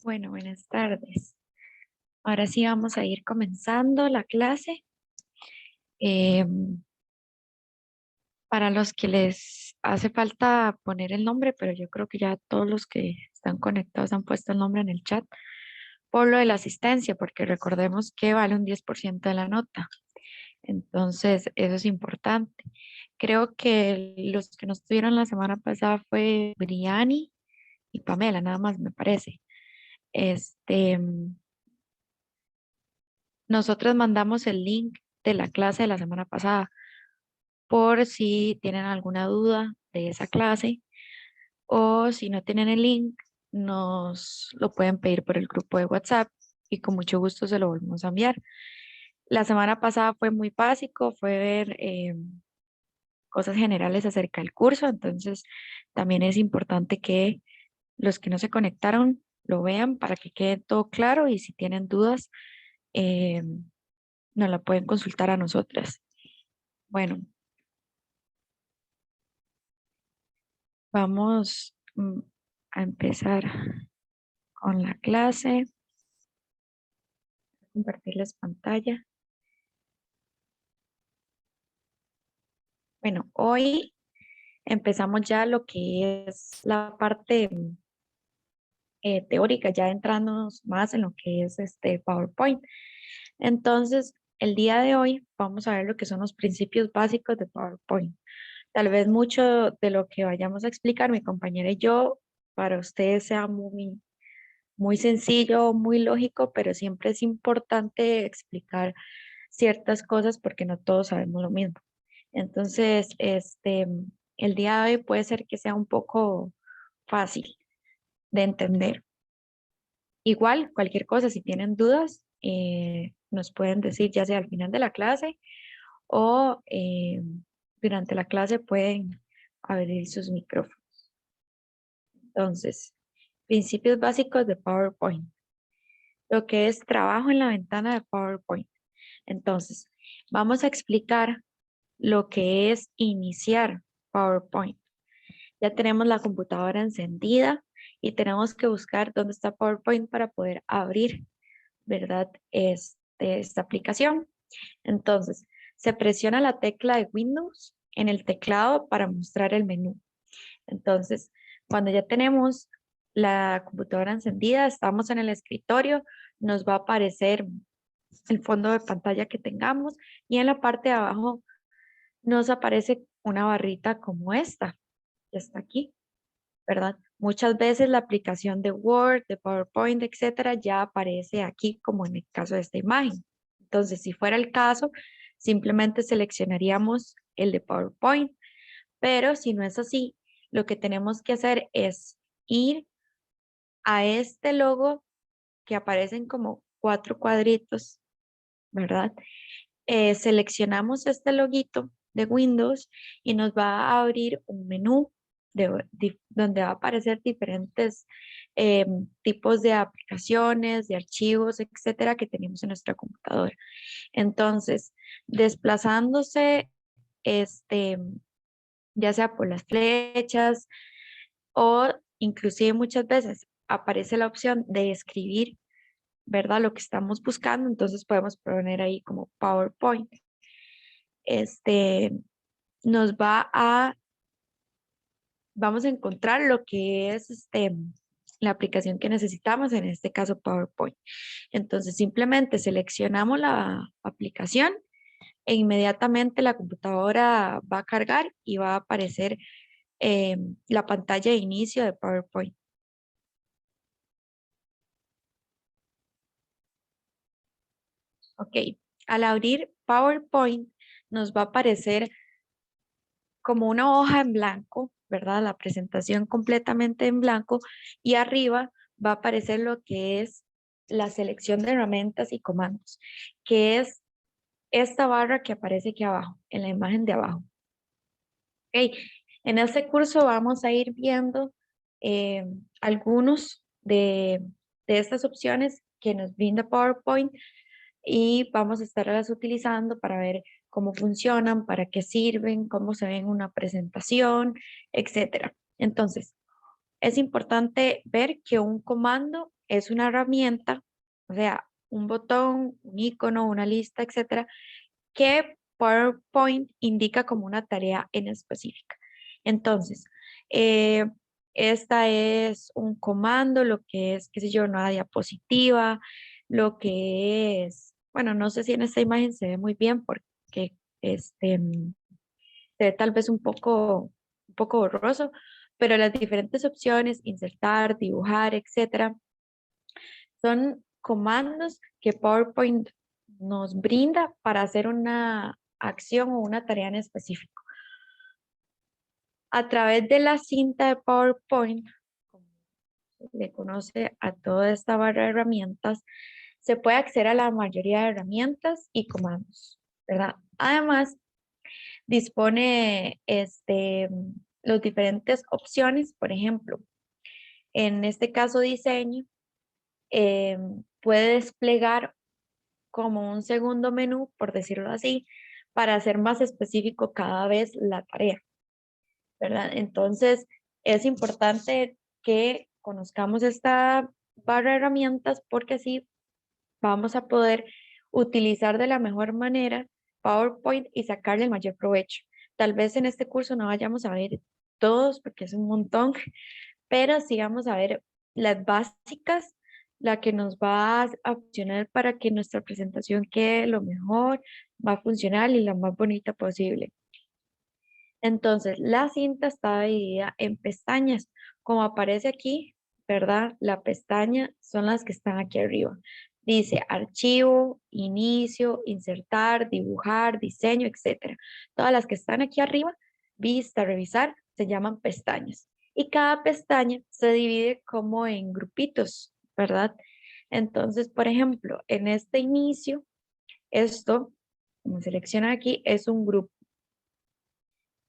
Bueno, buenas tardes. Ahora sí vamos a ir comenzando la clase. Para los que les hace falta poner el nombre, pero yo creo que ya todos los que están conectados han puesto el nombre en el chat, por lo de la asistencia, porque recordemos que vale un 10% de la nota. Entonces, eso es importante. Creo que los que no estuvieron la semana pasada fue Briani y Pamela, nada más me parece. Este, Nosotros mandamos el link de la clase de la semana pasada por si tienen alguna duda de esa clase o si no tienen el link, nos lo pueden pedir por el grupo de WhatsApp y con mucho gusto se lo volvemos a enviar. La semana pasada fue muy básico, fue ver cosas generales acerca del curso, entonces también es importante que los que no se conectaron lo vean para que quede todo claro y si tienen dudas, eh, nos la pueden consultar a nosotras. Bueno, vamos a empezar con la clase, compartirles pantalla. Bueno, hoy empezamos ya lo que es la parte teórica, ya entrándonos más en lo que es este PowerPoint. Entonces, el día de hoy vamos a ver lo que son los principios básicos de PowerPoint. Tal vez mucho de lo que vayamos a explicar mi compañera y yo para ustedes sea muy sencillo, muy lógico, pero siempre es importante explicar ciertas cosas porque no todos sabemos lo mismo. Entonces, el día de hoy puede ser que sea un poco fácil de entender. Igual, cualquier cosa, si tienen dudas, nos pueden decir ya sea al final de la clase o durante la clase pueden abrir sus micrófonos. Entonces, principios básicos de PowerPoint. Lo que es trabajo en la ventana de PowerPoint. Entonces, vamos a explicar lo que es iniciar PowerPoint. Ya tenemos la computadora encendida y tenemos que buscar dónde está PowerPoint para poder abrir, ¿verdad? Esta aplicación. Entonces, se presiona la tecla de Windows en el teclado para mostrar el menú. Entonces, cuando ya tenemos la computadora encendida, estamos en el escritorio, nos va a aparecer el fondo de pantalla que tengamos y en la parte de abajo nos aparece una barrita como esta, que está aquí, ¿verdad? Muchas veces la aplicación de Word, de PowerPoint, etcétera, ya aparece aquí como en el caso de esta imagen. Entonces, si fuera el caso, simplemente seleccionaríamos el de PowerPoint, pero si no es así, lo que tenemos que hacer es ir a este logo que aparecen como cuatro cuadritos, ¿verdad? Seleccionamos este loguito de Windows y nos va a abrir un menú donde va a aparecer diferentes tipos de aplicaciones, de archivos, etcétera, que tenemos en nuestra computadora. Entonces, desplazándose, este, ya sea por las flechas o inclusive muchas veces aparece la opción de escribir, ¿verdad? Lo que estamos buscando, entonces podemos poner ahí como PowerPoint. Este, nos va a, vamos a encontrar lo que es la aplicación que necesitamos, en este caso PowerPoint. Entonces simplemente seleccionamos la aplicación e inmediatamente la computadora va a cargar y va a aparecer la pantalla de inicio de PowerPoint. Ok, al abrir PowerPoint nos va a aparecer como una hoja en blanco, ¿verdad? La presentación completamente en blanco y arriba va a aparecer lo que es la selección de herramientas y comandos, que es esta barra que aparece aquí abajo, en la imagen de abajo. Ok, en este curso vamos a ir viendo eh, algunos de estas opciones que nos brinda PowerPoint y vamos a estarlas utilizando para ver cómo funcionan, para qué sirven, cómo se ven en una presentación, etcétera. Entonces, es importante ver que un comando es una herramienta, o sea, un botón, un icono, una lista, etcétera, que PowerPoint indica como una tarea en específica. Entonces, eh, esta es un comando, lo que es, qué sé yo, una diapositiva, lo que es, bueno, no sé si en esta imagen se ve muy bien porque se ve tal vez un poco borroso, pero las diferentes opciones, insertar, dibujar, etcétera, son comandos que PowerPoint nos brinda para hacer una acción o una tarea en específico. A través de la cinta de PowerPoint, como se le conoce a toda esta barra de herramientas, se puede acceder a la mayoría de herramientas y comandos, ¿verdad? Además, dispone los diferentes opciones, por ejemplo, en este caso diseño, puede desplegar como un segundo menú, por decirlo así, para hacer más específico cada vez la tarea, ¿verdad? Entonces, es importante que conozcamos esta barra de herramientas porque así vamos a poder utilizar de la mejor manera PowerPoint y sacarle el mayor provecho. Tal vez en este curso no vayamos a ver todos porque es un montón, pero sí vamos a ver las básicas, la que nos va a funcionar para que nuestra presentación quede lo mejor, va a funcionar y la más bonita posible. Entonces, la cinta está dividida en pestañas, como aparece aquí, ¿verdad? La pestaña son las que están aquí arriba. Dice archivo, inicio, insertar, dibujar, diseño, etcétera. Todas las que están aquí arriba, vista, revisar, se llaman pestañas. Y cada pestaña se divide como en grupitos, ¿verdad? Entonces, por ejemplo, en este inicio, esto, como selecciona aquí, es un grupo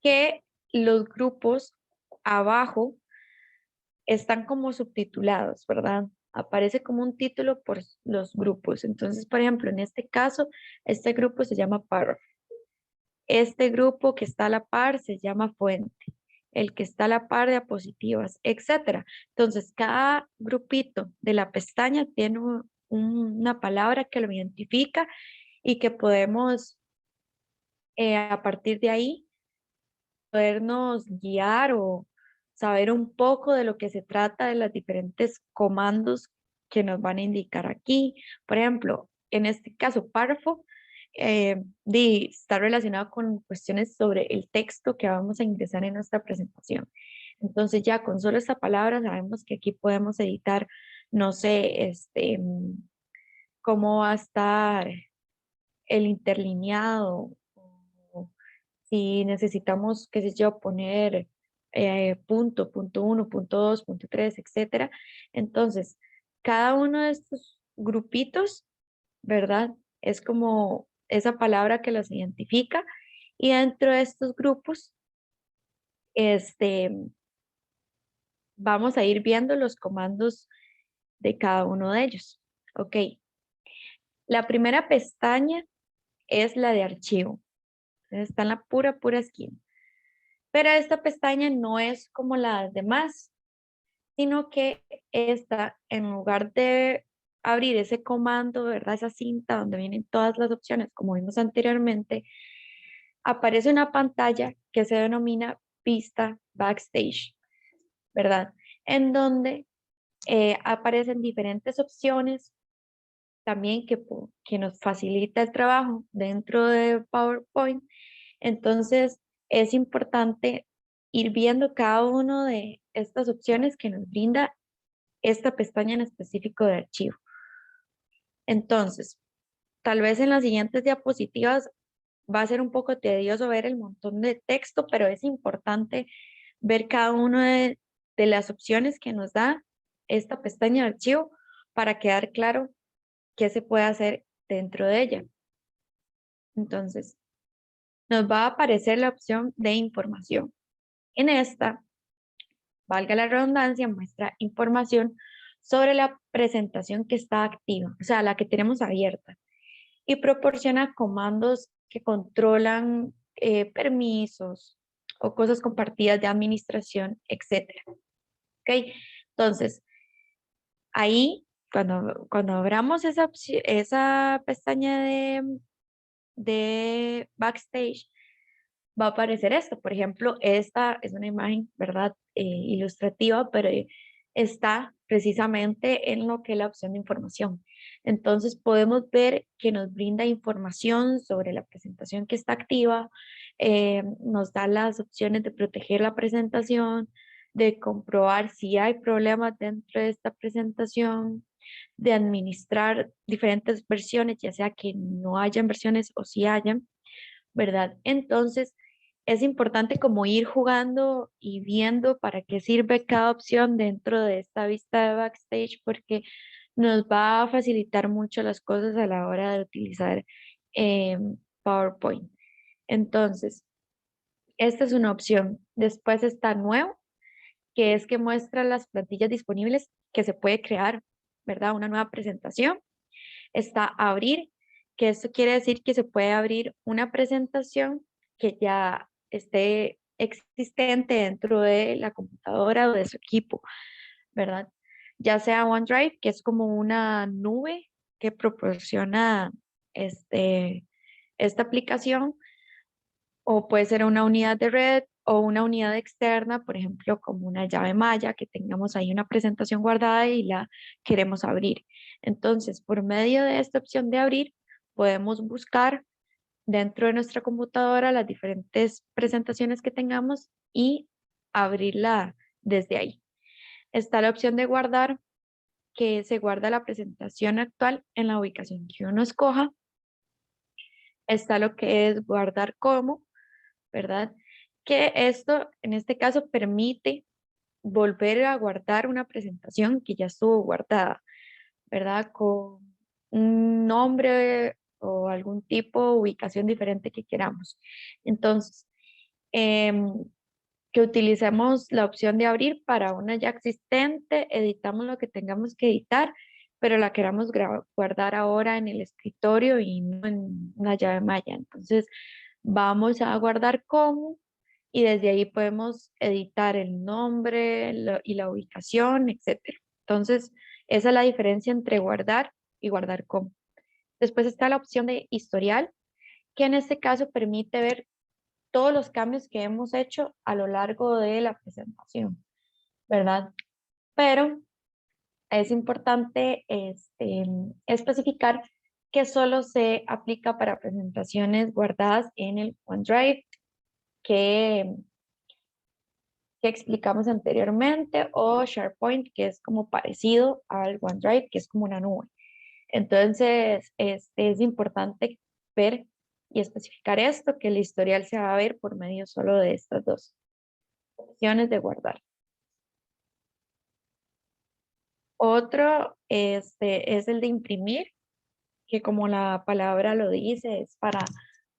que los grupos abajo están como subtitulados, ¿verdad? Aparece como un título por los grupos. Entonces, por ejemplo, en este caso, este grupo se llama párrafo. Este grupo que está a la par se llama fuente. El que está a la par diapositivas, etcétera. Entonces, cada grupito de la pestaña tiene una palabra que lo identifica y que podemos, a partir de ahí, podernos guiar o saber un poco de lo que se trata de los diferentes comandos que nos van a indicar aquí. Por ejemplo, en este caso, párrafo, está relacionado con cuestiones sobre el texto que vamos a ingresar en nuestra presentación. Entonces ya con solo esta palabra sabemos que aquí podemos editar, no sé, cómo va a estar el interlineado, o si necesitamos, qué sé yo, poner punto uno, punto dos, punto tres, etcétera. Entonces, cada uno de estos grupitos, ¿verdad? Es como esa palabra que los identifica y dentro de estos grupos, este, vamos a ir viendo los comandos de cada uno de ellos. Ok, la primera pestaña es la de archivo. Está en la pura esquina. Pero esta pestaña no es como las demás, sino que esta, en lugar de abrir ese comando, ¿verdad? Esa cinta donde vienen todas las opciones, como vimos anteriormente, aparece una pantalla que se denomina Vista Backstage, ¿verdad? En donde aparecen diferentes opciones también que nos facilita el trabajo dentro de PowerPoint. Entonces, es importante ir viendo cada una de estas opciones que nos brinda esta pestaña en específico de archivo. Entonces, tal vez en las siguientes diapositivas va a ser un poco tedioso ver el montón de texto, pero es importante ver cada una de las opciones que nos da esta pestaña de archivo para quedar claro qué se puede hacer dentro de ella. Entonces, nos va a aparecer la opción de información. En esta, valga la redundancia, muestra información sobre la presentación que está activa, o sea, la que tenemos abierta, y proporciona comandos que controlan permisos o cosas compartidas de administración, etcétera. ¿ok? Entonces, ahí, cuando abramos esa pestaña de Backstage, va a aparecer esto. Por ejemplo, esta es una imagen, ¿verdad? Ilustrativa, pero está precisamente en lo que es la opción de información. Entonces podemos ver que nos brinda información sobre la presentación que está activa, nos da las opciones de proteger la presentación, de comprobar si hay problemas dentro de esta presentación, de administrar diferentes versiones, ya sea que no hayan versiones o si hayan, ¿verdad? Entonces, es importante como ir jugando y viendo para qué sirve cada opción dentro de esta vista de Backstage, porque nos va a facilitar mucho las cosas a la hora de utilizar eh, PowerPoint. Entonces, esta es una opción. Después está nuevo, que es que muestra las plantillas disponibles que se puede crear, ¿verdad? Una nueva presentación. Está abrir, que esto quiere decir que se puede abrir una presentación que ya esté existente dentro de la computadora o de su equipo, ¿verdad? Ya sea OneDrive, que es como una nube que proporciona este, esta aplicación, o puede ser una unidad de red o una unidad externa, por ejemplo, como una llave Maya, que tengamos ahí una presentación guardada y la queremos abrir. Entonces, por medio de esta opción de abrir, podemos buscar dentro de nuestra computadora las diferentes presentaciones que tengamos y abrirla desde ahí. Está la opción de guardar, que se guarda la presentación actual en la ubicación que uno escoja. Está lo que es guardar como, ¿verdad? Que esto, en este caso, permite volver a guardar una presentación que ya estuvo guardada, ¿verdad? Con un nombre o algún tipo, ubicación diferente que queramos. Entonces, em, que utilicemos la opción de abrir para una ya existente, editamos lo que tengamos que editar, pero la queramos guardar ahora en el escritorio y no en una llave Maya. Entonces, vamos a guardar como y desde ahí podemos editar el nombre y la ubicación, etcétera. Entonces, esa es la diferencia entre guardar y guardar como. Después está la opción de historial, que en este caso permite ver todos los cambios que hemos hecho a lo largo de la presentación, ¿verdad? Pero es importante especificar que solo se aplica para presentaciones guardadas en el OneDrive que, que explicamos anteriormente, o SharePoint, que es como parecido al OneDrive, que es como una nube. Entonces, es importante ver y especificar esto, que el historial se va a ver por medio solo de estas dos opciones de guardar. Otro es el de imprimir, que como la palabra lo dice, es para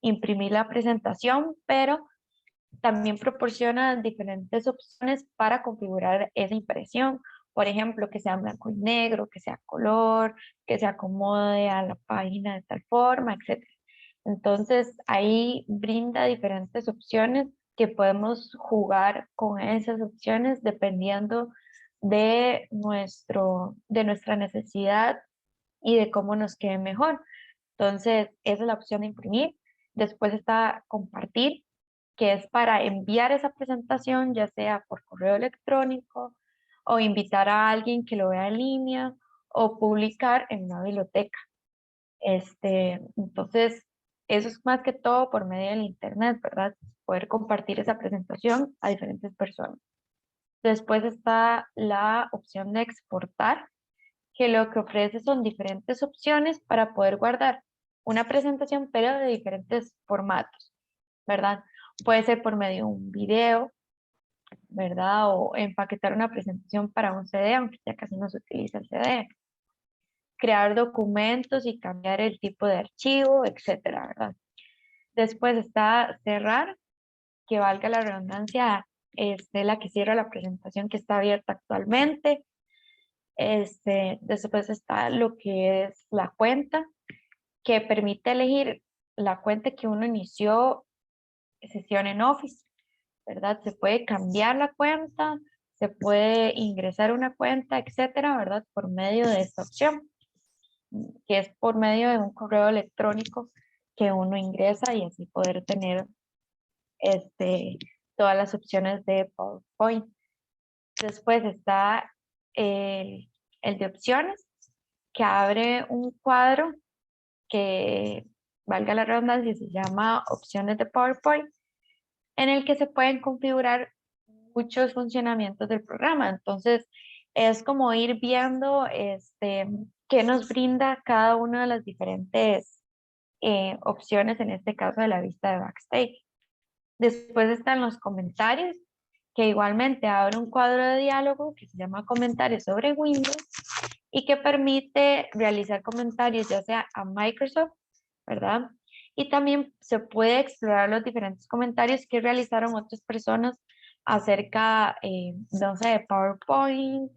imprimir la presentación, pero también proporciona diferentes opciones para configurar esa impresión. Por ejemplo, que sea blanco y negro, que sea color, que se acomode a la página de tal forma, etc. Entonces, ahí brinda diferentes opciones que podemos jugar con esas opciones dependiendo de nuestra necesidad y de cómo nos quede mejor. Entonces, esa es la opción de imprimir. Después está compartir, que es para enviar esa presentación, ya sea por correo electrónico o invitar a alguien que lo vea en línea o publicar en una biblioteca. Entonces, eso es más que todo por medio del internet, ¿verdad? Poder compartir esa presentación a diferentes personas. Después está la opción de exportar, que lo que ofrece son diferentes opciones para poder guardar una presentación, pero de diferentes formatos, ¿verdad? Puede ser por medio de un video, ¿verdad? O empaquetar una presentación para un CD, aunque ya casi no se utiliza el CD. Crear documentos y cambiar el tipo de archivo, etcétera, ¿verdad? Después está cerrar, que valga la redundancia, es la que cierra la presentación que está abierta actualmente. Después está lo que es la cuenta, que permite elegir la cuenta que uno inició sesión en Office, ¿verdad? Se puede cambiar la cuenta, se puede ingresar una cuenta, etcétera, ¿verdad? Por medio de esta opción, que es por medio de un correo electrónico que uno ingresa y así poder tener todas las opciones de PowerPoint. Después está el de opciones, que abre un cuadro que, valga la redundancia, se llama opciones de PowerPoint, en el que se pueden configurar muchos funcionamientos del programa. Entonces, es como ir viendo qué nos brinda cada una de las diferentes opciones, en este caso de la vista de Backstage. Después están los comentarios, que igualmente abre un cuadro de diálogo que se llama comentarios sobre Windows y que permite realizar comentarios ya sea a Microsoft, ¿verdad? Y también se puede explorar los diferentes comentarios que realizaron otras personas acerca, no sé, de PowerPoint,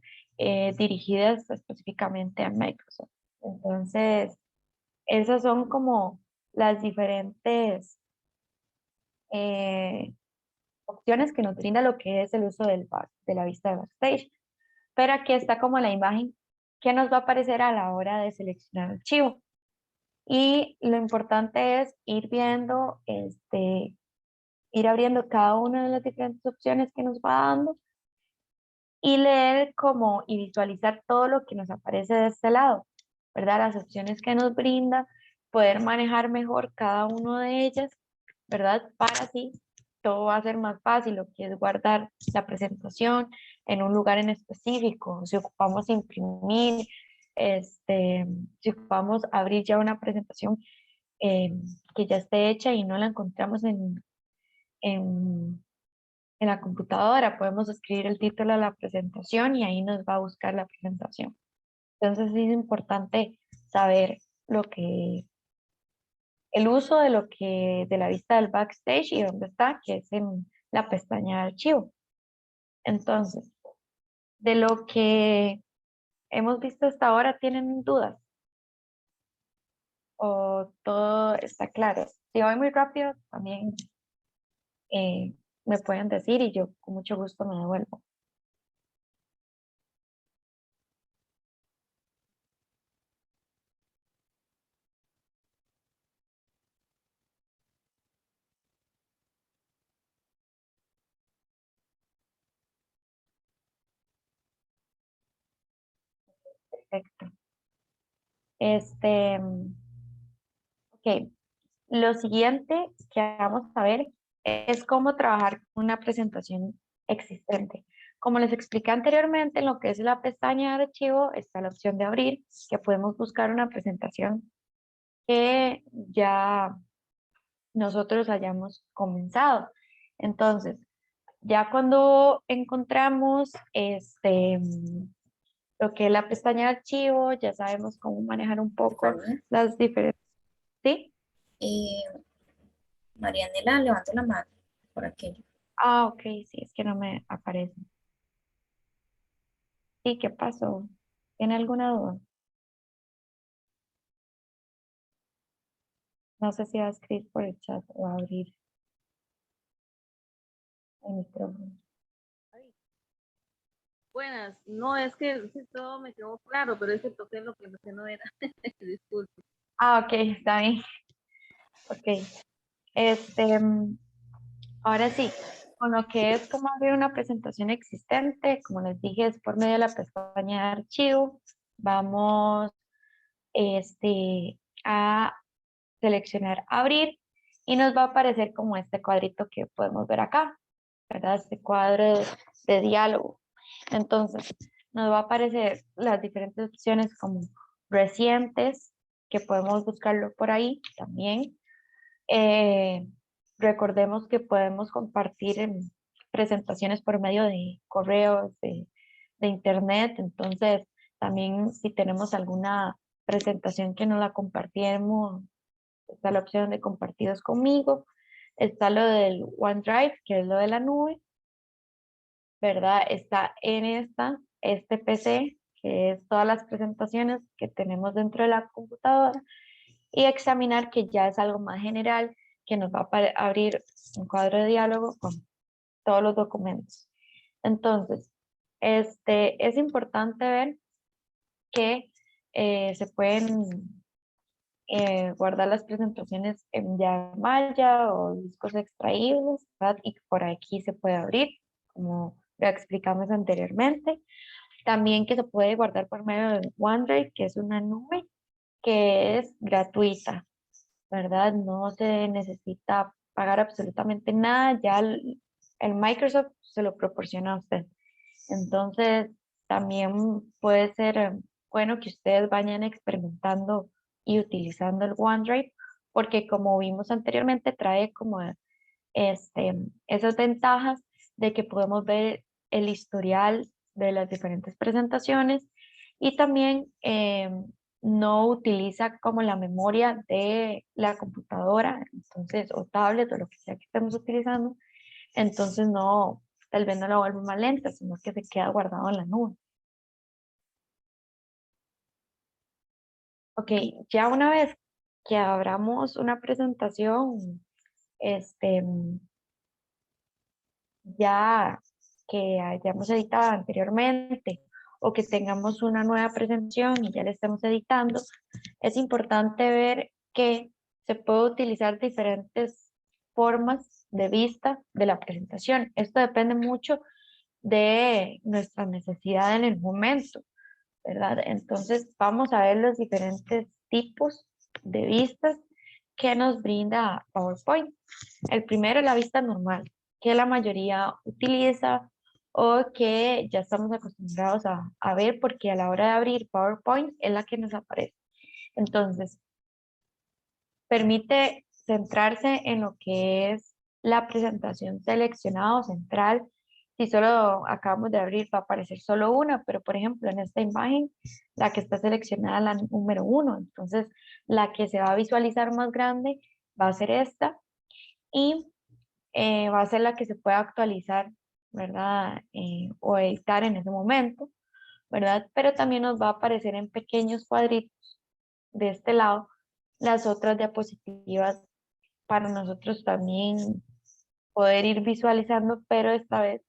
dirigidas específicamente a Microsoft. Entonces, esas son como las diferentes eh, opciones que nos brinda lo que es el uso de la vista de Backstage. Pero aquí está como la imagen que nos va a aparecer a la hora de seleccionar archivo. Y lo importante es ir viendo, ir abriendo cada una de las diferentes opciones que nos va dando y leer como y visualizar todo lo que nos aparece de este lado, ¿verdad? Las opciones que nos brinda, poder manejar mejor cada una de ellas, ¿verdad? Para así todo va a ser más fácil, lo que es guardar la presentación en un lugar en específico, si ocupamos imprimir, si ocupamos abrir ya una presentación eh, que ya esté hecha y no la encontramos en, en la computadora, podemos escribir el título de la presentación y ahí nos va a buscar la presentación. Entonces sí es importante saber lo que, el uso de lo que, de la vista del backstage y dónde está, que es en la pestaña de archivo. Entonces, de lo que hemos visto hasta ahora, ¿tienen dudas? ¿O todo está claro? Si voy muy rápido, también me pueden decir y yo con mucho gusto me devuelvo. Perfecto. Este, ok, lo siguiente que vamos a ver es cómo trabajar con una presentación existente. Como les expliqué anteriormente, en lo que es la pestaña de archivo está la opción de abrir, que podemos buscar una presentación que ya nosotros hayamos comenzado. Entonces, ya cuando encontramos lo que es la pestaña de archivo, ya sabemos cómo manejar un poco Perdón. las diferentes, ¿sí? Eh, Marianela, levantó la mano por aquello. Ah, ok, sí, es que no me aparece. ¿Y qué pasó? ¿Tiene alguna duda? No sé si va a escribir por el chat o a abrir el micrófono. Ay, buenas, no es que sí, todo me quedó claro, pero es que toqué lo que no era. Disculpe. Ah, ok, está bien. Ok. Este, ahora sí, con lo que es como abrir una presentación existente, como les dije, es por medio de la pestaña de archivo. Vamos, a seleccionar abrir y nos va a aparecer como este cuadrito que podemos ver acá, ¿verdad? Este cuadro de diálogo. Entonces, nos va a aparecer las diferentes opciones como recientes, que podemos buscarlo por ahí también. Eh, Recordemos que podemos compartir en presentaciones por medio de correos, de internet. Entonces, también si tenemos alguna presentación que no la compartimos, está la opción de compartidos conmigo. Está lo del OneDrive, que es lo de la nube, ¿verdad? Está en este PC, que es todas las presentaciones que tenemos dentro de la computadora, y examinar, que ya es algo más general, que nos va a abrir un cuadro de diálogo con todos los documentos. Entonces, Es importante ver que se pueden guardar las presentaciones en llave malla o discos extraíbles, ¿verdad? Y por aquí se puede abrir, como lo explicamos anteriormente. También que se puede guardar por medio de OneDrive, que es una nube que es gratuita, ¿verdad? No se necesita pagar absolutamente nada, ya el Microsoft se lo proporciona a usted. Entonces, también puede ser bueno que ustedes vayan experimentando y utilizando el OneDrive, porque como vimos anteriormente, trae como este, esas ventajas de que podemos ver el historial de las diferentes presentaciones y también no utiliza como la memoria de la computadora, entonces, o tablet o lo que sea que estemos utilizando, entonces no, tal vez no la vuelve más lenta, sino que se queda guardado en la nube. Ok, ya una vez que abramos una presentación, este, ya que hayamos editado anteriormente o que tengamos una nueva presentación y ya la estemos editando, es importante ver que se puede utilizar diferentes formas de vista de la presentación. Esto depende mucho de nuestra necesidad en el momento, ¿verdad? Entonces vamos a ver los diferentes tipos de vistas que nos brinda PowerPoint. El primero es la vista normal, que la mayoría utiliza o que ya estamos acostumbrados a ver porque a la hora de abrir PowerPoint es la que nos aparece. Entonces, permite centrarse en lo que es la presentación seleccionada o central. Si solo acabamos de abrir, va a aparecer solo una, pero por ejemplo, en esta imagen, la que está seleccionada, la número uno. Entonces, la que se va a visualizar más grande va a ser esta y va a ser la que se pueda actualizar, ¿verdad? O editar en ese momento, ¿verdad? Pero también nos va a aparecer en pequeños cuadritos de este lado las otras diapositivas para nosotros también poder ir visualizando, pero esta vez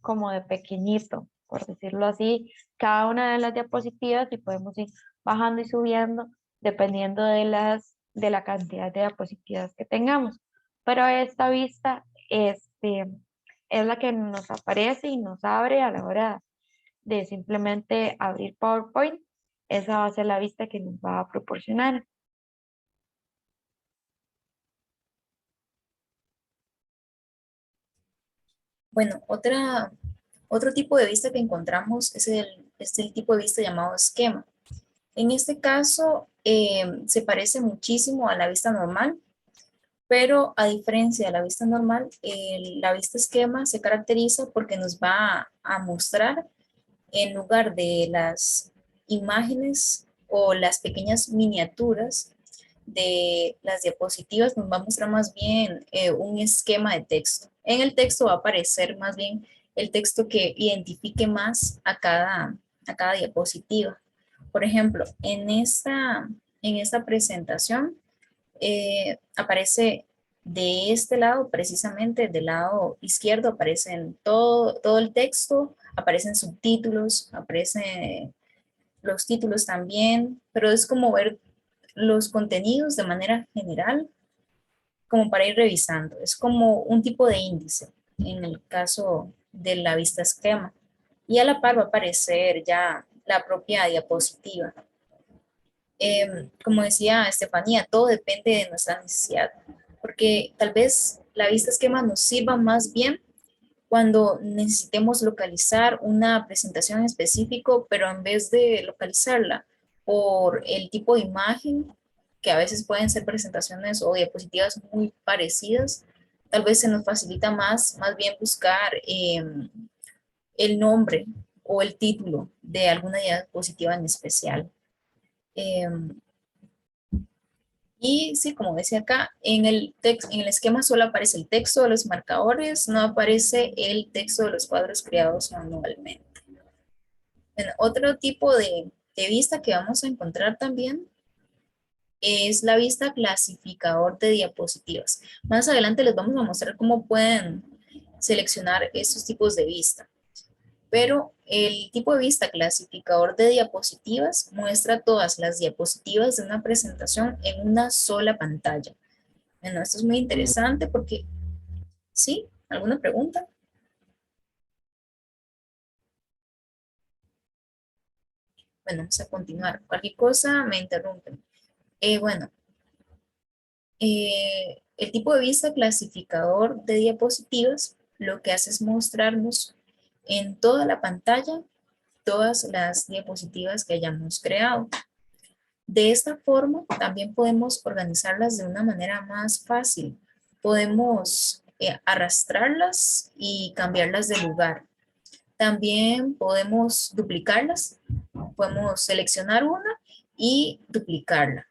como de pequeñito, por decirlo así, cada una de las diapositivas y podemos ir bajando y subiendo dependiendo de la cantidad de diapositivas que tengamos. Pero esta vista es la que nos aparece y nos abre a la hora de simplemente abrir PowerPoint. Esa va a ser la vista que nos va a proporcionar. Bueno, otro tipo de vista que encontramos es el tipo de vista llamado esquema. En este caso, se parece muchísimo a la vista normal, pero a diferencia de la vista normal, la vista esquema se caracteriza porque nos va a mostrar en lugar de las imágenes o las pequeñas miniaturas de las diapositivas, nos va a mostrar más bien un esquema de texto. En el texto va a aparecer más bien el texto que identifique más a cada diapositiva. Por ejemplo, en esta presentación aparece de este lado, precisamente del lado izquierdo, aparecen todo el texto, aparecen subtítulos, aparecen los títulos también, pero es como ver los contenidos de manera general, como para ir revisando. Es como un tipo de índice en el caso de la vista esquema. Y a la par va a aparecer ya la propia diapositiva. Como decía Estefanía, todo depende de nuestra necesidad, porque tal vez la vista esquema nos sirva más bien cuando necesitemos localizar una presentación en específico, pero en vez de localizarla por el tipo de imagen, que a veces pueden ser presentaciones o diapositivas muy parecidas, tal vez se nos facilita más bien buscar el nombre o el título de alguna diapositiva en especial. Y sí, como decía acá, en el esquema solo aparece el texto de los marcadores, no aparece el texto de los cuadros creados manualmente. Bueno, otro tipo de vista que vamos a encontrar también es la vista clasificador de diapositivas. Más adelante les vamos a mostrar cómo pueden seleccionar estos tipos de vista. Pero El tipo de vista clasificador de diapositivas muestra todas las diapositivas de una presentación en una sola pantalla. Bueno, esto es muy interesante porque, ¿sí? ¿Alguna pregunta? Bueno, vamos a continuar. Cualquier cosa me interrumpen. Bueno, el tipo de vista clasificador de diapositivas lo que hace es mostrarnos en toda la pantalla todas las diapositivas que hayamos creado. De esta forma, también podemos organizarlas de una manera más fácil. Podemos arrastrarlas y cambiarlas de lugar. También podemos duplicarlas. Podemos seleccionar una y duplicarla.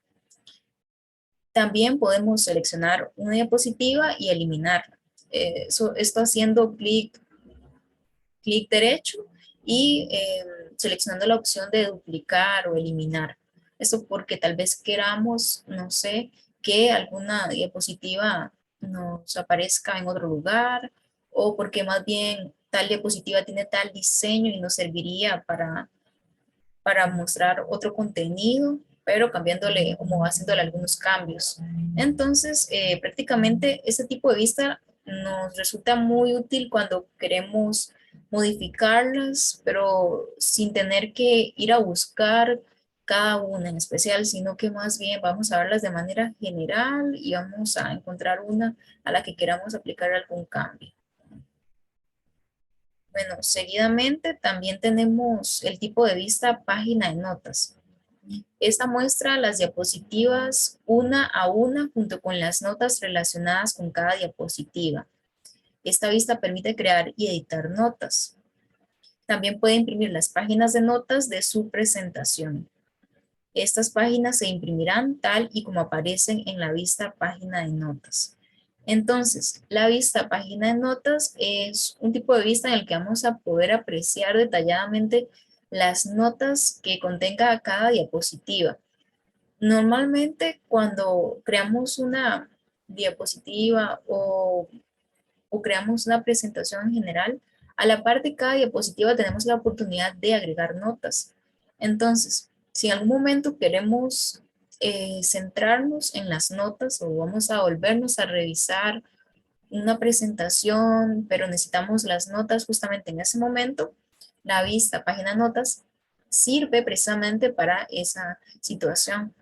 También podemos seleccionar una diapositiva y eliminarla. Esto haciendo clic derecho y seleccionando la opción de duplicar o eliminar. Esto porque tal vez queramos, no sé, que alguna diapositiva nos aparezca en otro lugar o porque más bien tal diapositiva tiene tal diseño y nos serviría para mostrar otro contenido, pero cambiándole, como haciéndole algunos cambios. Entonces, prácticamente este tipo de vista nos resulta muy útil cuando queremos modificarlas, pero sin tener que ir a buscar cada una en especial, sino que más bien vamos a verlas de manera general y vamos a encontrar una a la que queramos aplicar algún cambio. Bueno, seguidamente también tenemos el tipo de vista página de notas. Esta muestra las diapositivas una a una junto con las notas relacionadas con cada diapositiva. Esta vista permite crear y editar notas. También puede imprimir las páginas de notas de su presentación. Estas páginas se imprimirán tal y como aparecen en la vista página de notas. Entonces, la vista página de notas es un tipo de vista en el que vamos a poder apreciar detalladamente las notas que contenga cada diapositiva. Normalmente, cuando creamos una diapositiva o creamos una presentación en general, a la par de cada diapositiva tenemos la oportunidad de agregar notas. Entonces, si en algún momento queremos centrarnos en las notas o vamos a volvernos a revisar una presentación, pero necesitamos las notas justamente en ese momento, la vista página notas sirve precisamente para esa situación,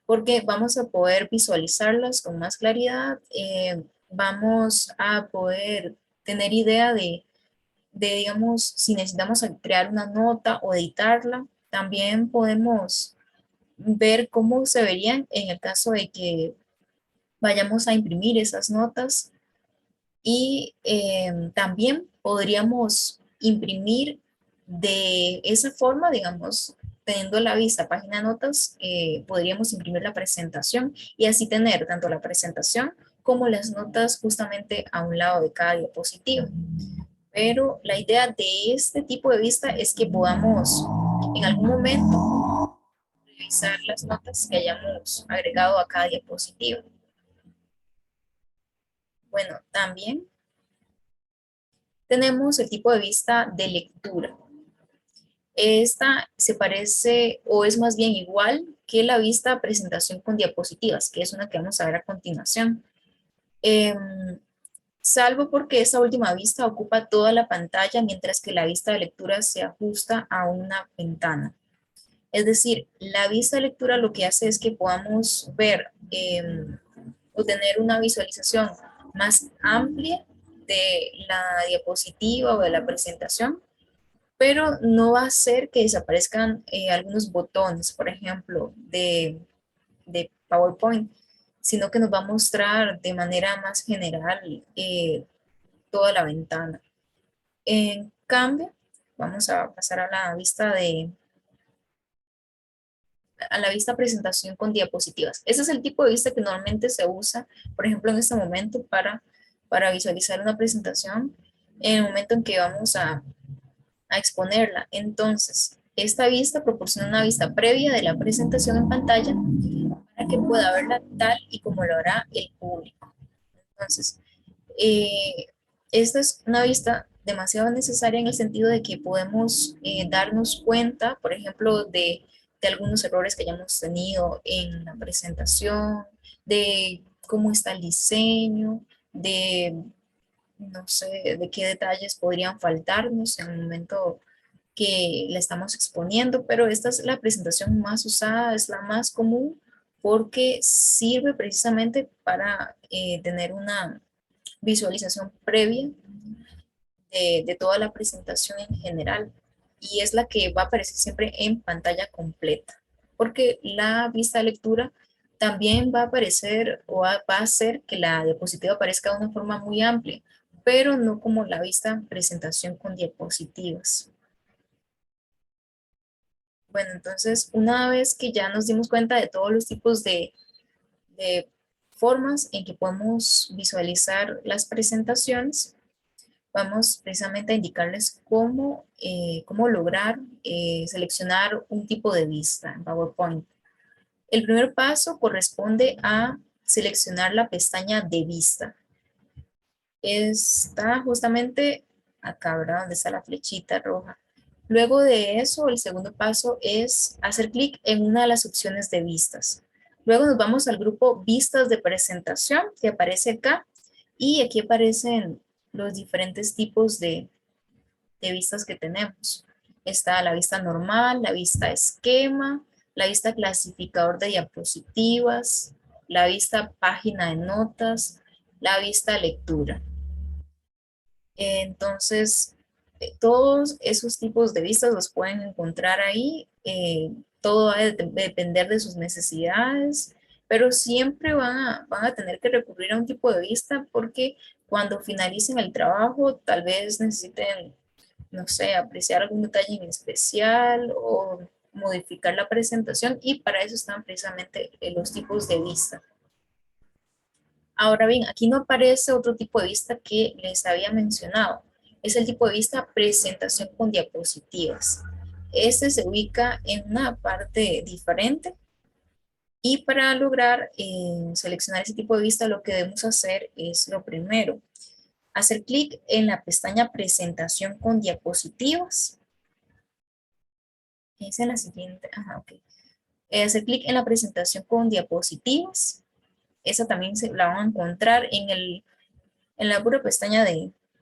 porque vamos a poder visualizarlas con más claridad, vamos a poder tener idea digamos, si necesitamos crear una nota o editarla, también podemos ver cómo se verían en el caso de que vayamos a imprimir esas notas y también podríamos imprimir de esa forma, digamos, teniendo la vista página notas, podríamos imprimir la presentación y así tener tanto la presentación como las notas justamente a un lado de cada diapositiva. Pero la idea de este tipo de vista es que podamos en algún momento revisar las notas que hayamos agregado a cada diapositiva. Bueno, también tenemos el tipo de vista de lectura. Esta se parece o es más bien igual que la vista presentación con diapositivas, que es una que vamos a ver a continuación. Salvo porque esta última vista ocupa toda la pantalla, mientras que la vista de lectura se ajusta a una ventana. Es decir, la vista de lectura lo que hace es que podamos ver o tener una visualización más amplia de la diapositiva o de la presentación, pero no va a hacer que desaparezcan algunos botones, por ejemplo, de PowerPoint, sino que nos va a mostrar de manera más general toda la ventana. En cambio, vamos a pasar a la vista presentación con diapositivas. Ese es el tipo de vista que normalmente se usa, por ejemplo, en este momento para visualizar una presentación en el momento en que vamos a exponerla. Entonces, esta vista proporciona una vista previa de la presentación en pantalla para que pueda verla tal y como lo hará el público. Entonces, esta es una vista demasiado necesaria en el sentido de que podemos darnos cuenta, por ejemplo, de algunos errores que hayamos tenido en la presentación, de cómo está el diseño, de, no sé, de qué detalles podrían faltarnos en el momento que la estamos exponiendo, pero esta es la presentación más usada, es la más común porque sirve precisamente para tener una visualización previa de toda la presentación en general y es la que va a aparecer siempre en pantalla completa, porque la vista de lectura también va a aparecer o va a hacer que la diapositiva aparezca de una forma muy amplia, pero no como la vista presentación con diapositivas. Bueno, entonces una vez que ya nos dimos cuenta de todos los tipos de formas en que podemos visualizar las presentaciones, vamos precisamente a indicarles cómo lograr seleccionar un tipo de vista en PowerPoint. El primer paso corresponde a seleccionar la pestaña de vista. Está justamente acá, ¿verdad? Donde está la flechita roja. Luego de eso, el segundo paso es hacer clic en una de las opciones de vistas. Luego nos vamos al grupo vistas de presentación que aparece acá y aquí aparecen los diferentes tipos de vistas que tenemos. Está la vista normal, la vista esquema, la vista clasificador de diapositivas, la vista página de notas, la vista lectura. Entonces, todos esos tipos de vistas los pueden encontrar ahí. Todo va a depender de sus necesidades, pero siempre van a tener que recurrir a un tipo de vista porque cuando finalicen el trabajo, tal vez necesiten, no sé, apreciar algún detalle en especial o modificar la presentación y para eso están precisamente los tipos de vista. Ahora bien, aquí no aparece otro tipo de vista que les había mencionado. Es el tipo de vista presentación con diapositivas. Este se ubica en una parte diferente y para lograr seleccionar ese tipo de vista lo que debemos hacer es lo primero, hacer clic en la pestaña presentación con diapositivas. Es en la siguiente, ok. Hacer clic en la presentación con diapositivas. Esa también la van a encontrar en la pura pestaña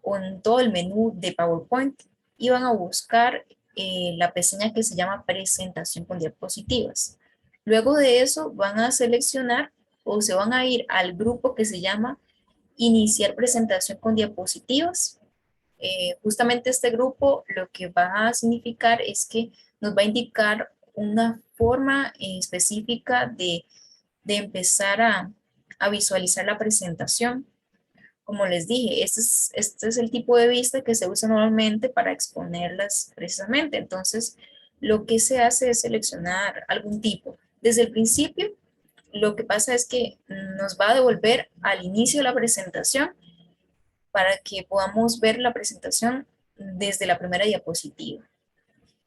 o en todo el menú de PowerPoint y van a buscar la pestaña que se llama presentación con diapositivas. Luego de eso van a seleccionar o se van a ir al grupo que se llama iniciar presentación con diapositivas. Justamente este grupo lo que va a significar es que nos va a indicar una forma específica de empezar a visualizar la presentación. Como les dije, este es el tipo de vista que se usa normalmente para exponerlas precisamente. Entonces, lo que se hace es seleccionar algún tipo. Desde el principio, lo que pasa es que nos va a devolver al inicio de la presentación para que podamos ver la presentación desde la primera diapositiva.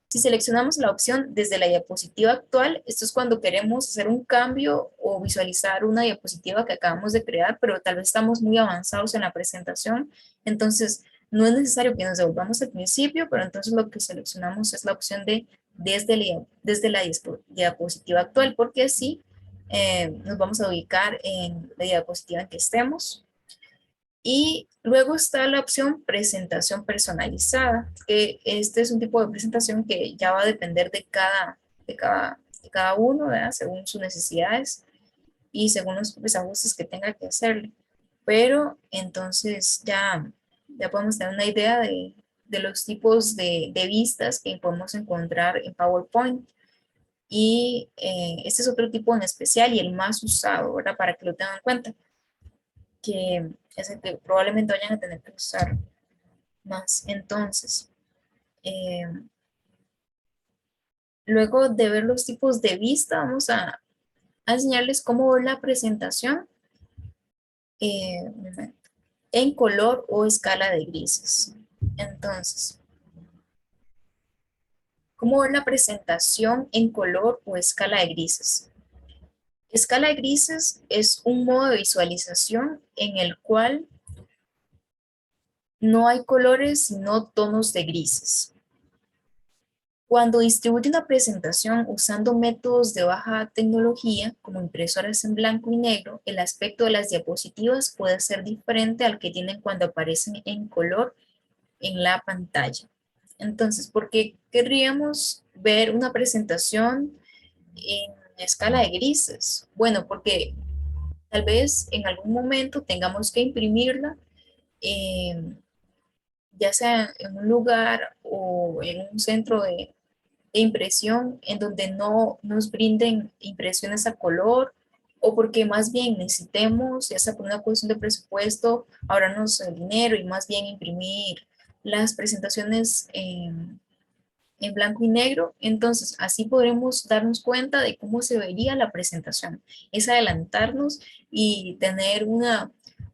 Si seleccionamos la opción desde la diapositiva actual, esto es cuando queremos hacer un cambio o visualizar una diapositiva que acabamos de crear, pero tal vez estamos muy avanzados en la presentación, entonces no es necesario que nos devolvamos al principio, pero entonces lo que seleccionamos es la opción de desde la diapositiva actual, porque así nos vamos a ubicar en la diapositiva en que estemos. Y luego está la opción presentación personalizada, que este es un tipo de presentación que ya va a depender de cada uno, ¿verdad? Según sus necesidades y según los pues, ajustes que tenga que hacerle. Pero entonces ya podemos tener una idea de los tipos de vistas que podemos encontrar en PowerPoint. Y este es otro tipo en especial y el más usado, ¿verdad? Para que lo tengan en cuenta, que es el que probablemente vayan a tener que usar más. Entonces, eh, luego de ver los tipos de vista, vamos a enseñarles cómo ver la presentación en color o escala de grises. Entonces, ¿cómo ver la presentación en color o escala de grises? Escala de grises es un modo de visualización en el cual no hay colores, sino tonos de grises. Cuando distribuye una presentación usando métodos de baja tecnología, como impresoras en blanco y negro, el aspecto de las diapositivas puede ser diferente al que tienen cuando aparecen en color en la pantalla. Entonces, ¿por qué querríamos ver una presentación en escala de grises? Bueno, porque tal vez en algún momento tengamos que imprimirla, eh, ya sea en un lugar o en un centro de impresión en donde no nos brinden impresiones a color, o porque más bien necesitemos, ya sea por una cuestión de presupuesto, ahorrarnos el dinero y más bien imprimir las presentaciones en blanco y negro. Entonces así podremos darnos cuenta de cómo se vería la presentación. Es adelantarnos y tener una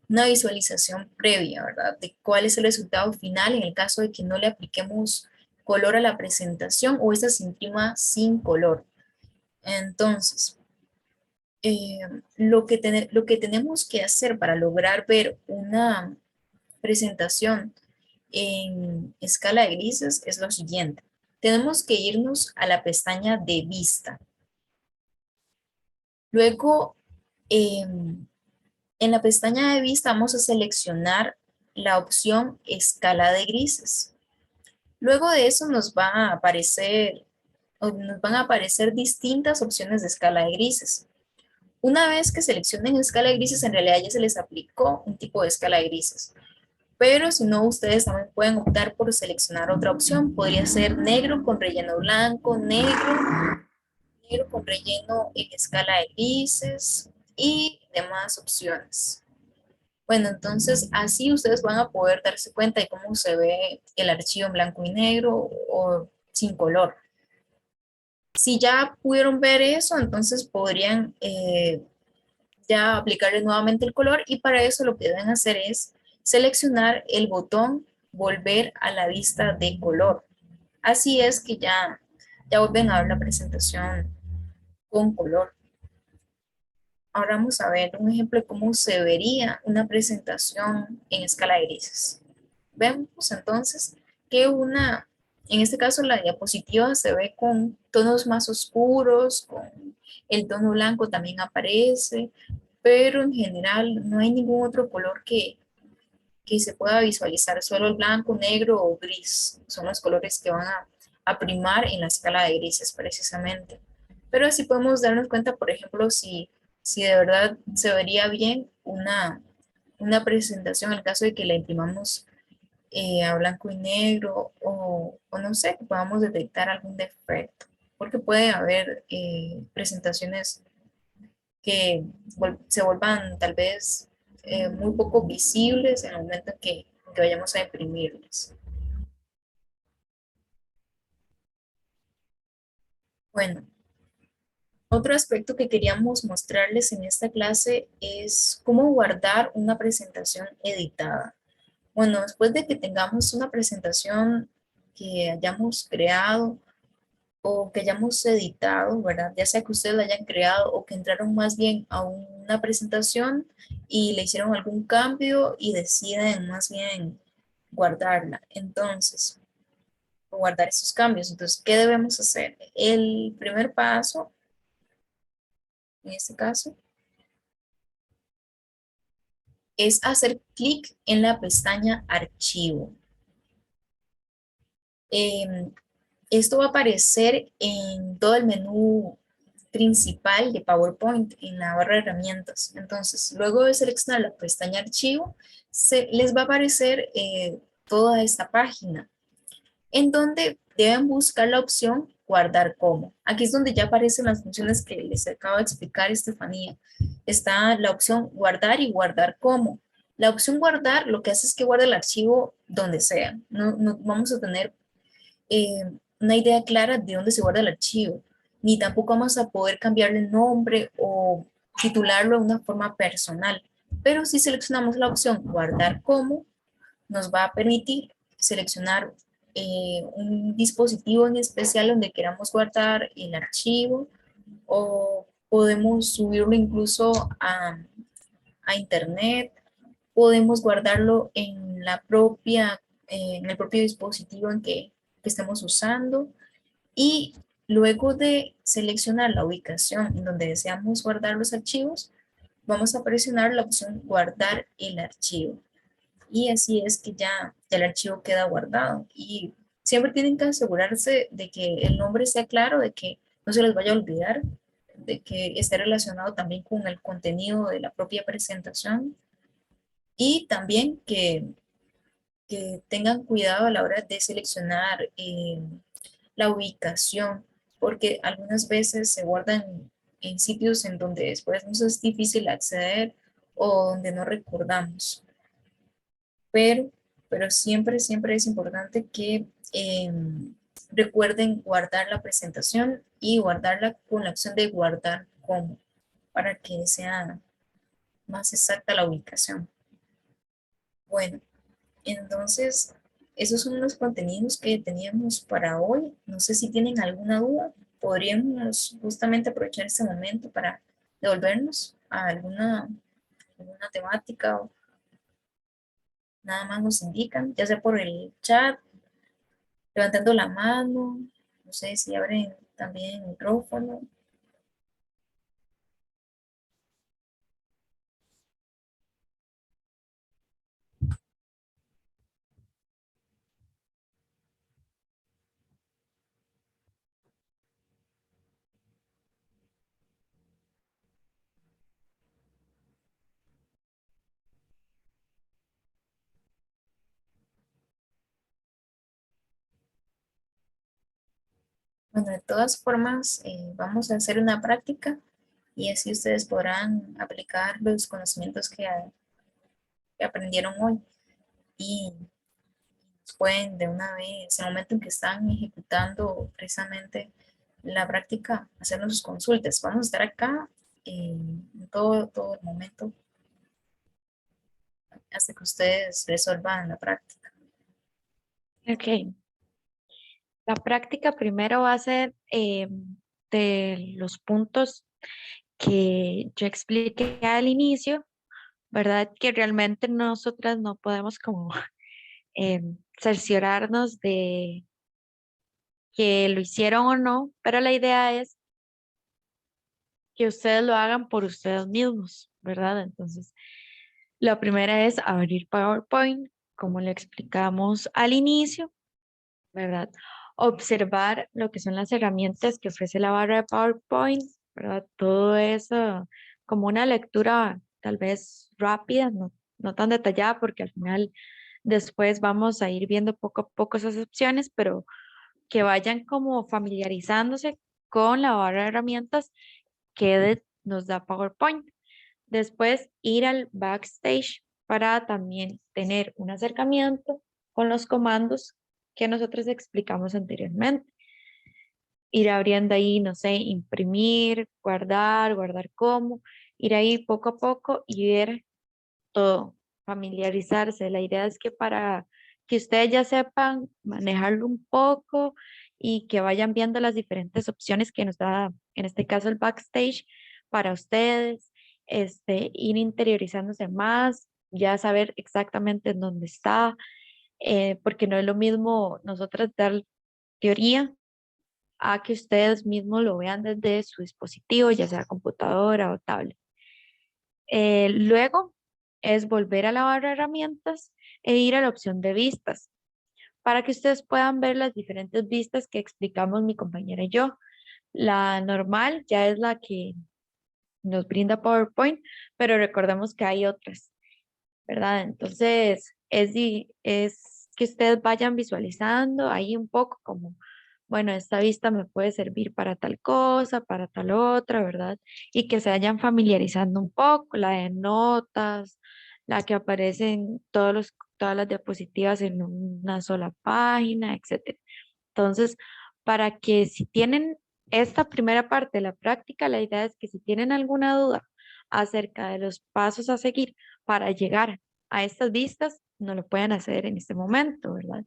visualización previa, ¿verdad? De cuál es el resultado final en el caso de que no le apliquemos color a la presentación o esta se imprima sin color. Entonces, lo que tenemos que hacer para lograr ver una presentación en escala de grises es lo siguiente. Tenemos que irnos a la pestaña de vista. Luego, en la pestaña de vista vamos a seleccionar la opción escala de grises. Luego de eso nos va a aparecer, o nos van a aparecer distintas opciones de escala de grises. Una vez que seleccionen escala de grises, en realidad ya se les aplicó un tipo de escala de grises. Pero si no, ustedes también pueden optar por seleccionar otra opción. Podría ser negro con relleno blanco, negro con relleno en escala de grises y demás opciones. Bueno, entonces así ustedes van a poder darse cuenta de cómo se ve el archivo en blanco y negro o sin color. Si ya pudieron ver eso, entonces podrían ya aplicarle nuevamente el color y para eso lo que deben hacer es seleccionar el botón volver a la vista de color. Así es que ya vuelven a ver la presentación con color. Ahora vamos a ver un ejemplo de cómo se vería una presentación en escala de grises. Vemos entonces que en este caso la diapositiva se ve con tonos más oscuros, con el tono blanco también aparece, pero en general no hay ningún otro color que se pueda visualizar, solo el blanco, negro o gris son los colores que van a primar en la escala de grises precisamente. Pero así podemos darnos cuenta, por ejemplo, si de verdad se vería bien una presentación en el caso de que la imprimamos a blanco y negro o no sé, que podamos detectar algún defecto, porque puede haber presentaciones que se vuelvan tal vez muy poco visibles en el momento en que vayamos a imprimirlas. Bueno, otro aspecto que queríamos mostrarles en esta clase es cómo guardar una presentación editada. Bueno, después de que tengamos una presentación que hayamos creado o que hayamos editado, ¿verdad? Ya sea que ustedes la hayan creado o que entraron más bien a una presentación y le hicieron algún cambio y deciden más bien guardarla. Entonces, guardar esos cambios. Entonces, ¿qué debemos hacer? El primer paso, en este caso, es hacer clic en la pestaña Archivo. Em, Esto va a aparecer en todo el menú principal de PowerPoint en la barra de herramientas. Entonces, luego de seleccionar la pestaña Archivo, les va a aparecer toda esta página, en donde deben buscar la opción Guardar como. Aquí es donde ya aparecen las funciones que les acabo de explicar, Estefanía. Está la opción Guardar y Guardar como. La opción Guardar lo que hace es que guarde el archivo donde sea. No vamos a tener eh, una idea clara de dónde se guarda el archivo, ni tampoco vamos a poder cambiarle el nombre o titularlo de una forma personal. Pero si seleccionamos la opción guardar como, nos va a permitir seleccionar un dispositivo en especial donde queramos guardar el archivo o podemos subirlo incluso a internet podemos guardarlo en la propia, en el propio dispositivo que estemos usando y luego de seleccionar la ubicación en donde deseamos guardar los archivos, vamos a presionar la opción guardar el archivo. Y así es que ya el archivo queda guardado. Y siempre tienen que asegurarse de que el nombre sea claro, de que no se les vaya a olvidar, de que esté relacionado también con el contenido de la propia presentación y también que tengan cuidado a la hora de seleccionar la ubicación, porque algunas veces se guardan en sitios en donde después nos es difícil acceder o donde no recordamos. Pero, pero siempre, siempre es importante que recuerden guardar la presentación y guardarla con la opción de guardar como, para que sea más exacta la ubicación. Bueno, entonces, esos son los contenidos que teníamos para hoy. No sé si tienen alguna duda. Podríamos justamente aprovechar este momento para devolvernos a alguna temática o nada más nos indican, ya sea por el chat, levantando la mano, no sé si abren también el micrófono. Bueno, de todas formas, vamos a hacer una práctica y así ustedes podrán aplicar los conocimientos que aprendieron hoy. Y pueden de una vez, en el momento en que están ejecutando precisamente la práctica, hacernos sus consultas. Vamos a estar acá todo el momento hasta que ustedes resuelvan la práctica. Ok. La práctica primero va a ser de los puntos que yo expliqué al inicio, ¿verdad? Que realmente nosotras no podemos como cerciorarnos de que lo hicieron o no, pero la idea es que ustedes lo hagan por ustedes mismos, ¿verdad? Entonces, la primera es abrir PowerPoint, como le explicamos al inicio, ¿verdad? Observar lo que son las herramientas que ofrece la barra de PowerPoint, ¿verdad? Todo eso como una lectura tal vez rápida, no tan detallada, porque al final después vamos a ir viendo poco a poco esas opciones, pero que vayan como familiarizándose con la barra de herramientas nos da PowerPoint. Después ir al backstage para también tener un acercamiento con los comandos que nosotros explicamos anteriormente. Ir abriendo ahí, no sé, imprimir, guardar como, ir ahí poco a poco y ver todo, familiarizarse. La idea es que para que ustedes ya sepan manejarlo un poco y que vayan viendo las diferentes opciones que nos da, en este caso, el backstage para ustedes, ir interiorizándose más, ya saber exactamente en dónde está, porque no es lo mismo nosotros dar teoría a que ustedes mismos lo vean desde su dispositivo, ya sea computadora o tablet. Luego es volver a la barra de herramientas e ir a la opción de vistas para que ustedes puedan ver las diferentes vistas que explicamos mi compañera y yo. La normal ya es la que nos brinda PowerPoint, pero recordemos que hay otras, ¿verdad? Entonces es que ustedes vayan visualizando ahí un poco como, bueno, esta vista me puede servir para tal cosa, para tal otra, ¿verdad? Y que se vayan familiarizando un poco, la de notas, la que aparecen todas las diapositivas en una sola página, etcétera. Entonces, para que si tienen esta primera parte de la práctica, la idea es que si tienen alguna duda acerca de los pasos a seguir para llegar a estas vistas, no lo pueden hacer en este momento, ¿verdad?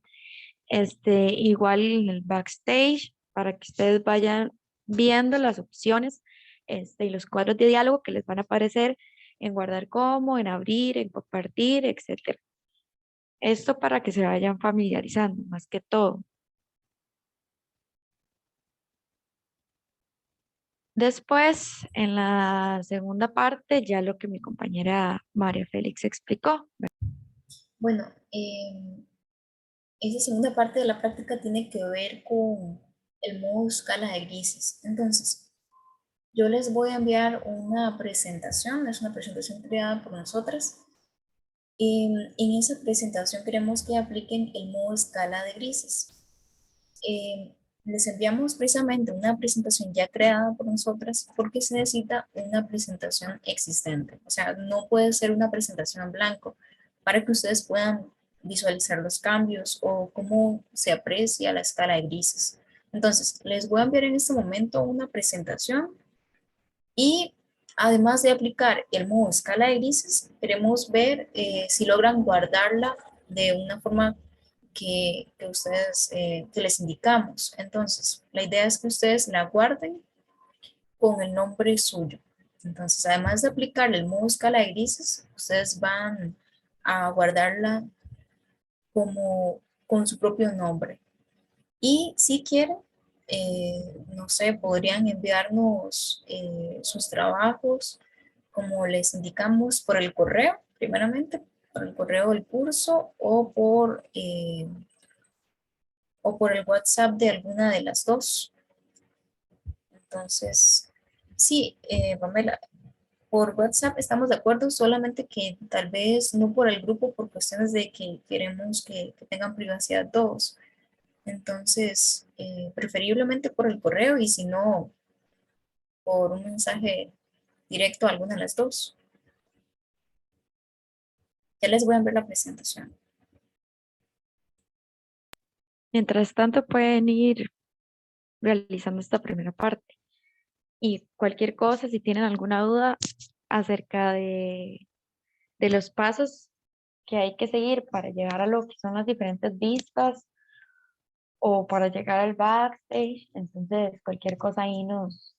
Igual en el backstage, para que ustedes vayan viendo las opciones, y los cuadros de diálogo que les van a aparecer en guardar como, en abrir, en compartir, etcétera. Esto para que se vayan familiarizando más que todo. Después, en la segunda parte, ya lo que mi compañera María Félix explicó. Bueno, esa segunda parte de la práctica tiene que ver con el modo escala de grises. Entonces, yo les voy a enviar una presentación, es una presentación creada por nosotras. En esa presentación queremos que apliquen el modo escala de grises. Les enviamos precisamente una presentación ya creada por nosotras porque se necesita una presentación existente. O sea, no puede ser una presentación en blanco para que ustedes puedan visualizar los cambios o cómo se aprecia la escala de grises. Entonces, les voy a enviar en este momento una presentación y además de aplicar el modo escala de grises, queremos ver si logran guardarla de una forma que ustedes, que les indicamos. Entonces, la idea es que ustedes la guarden con el nombre suyo. Entonces, además de aplicarle el modo escala de grises, ustedes van a guardarla como con su propio nombre. Y si quieren, no sé, podrían enviarnos sus trabajos, como les indicamos, por el correo, primeramente, por el correo del curso o por el WhatsApp de alguna de las dos. Entonces, sí, Pamela, por WhatsApp estamos de acuerdo, solamente que tal vez no por el grupo por cuestiones de que queremos que tengan privacidad todos. Entonces, preferiblemente por el correo y si no, por un mensaje directo a alguna de las dos. Ya les voy a enviar la presentación. Mientras tanto, pueden ir realizando esta primera parte. Y cualquier cosa, si tienen alguna duda acerca de los pasos que hay que seguir para llegar a lo que son las diferentes vistas o para llegar al backstage, entonces cualquier cosa ahí nos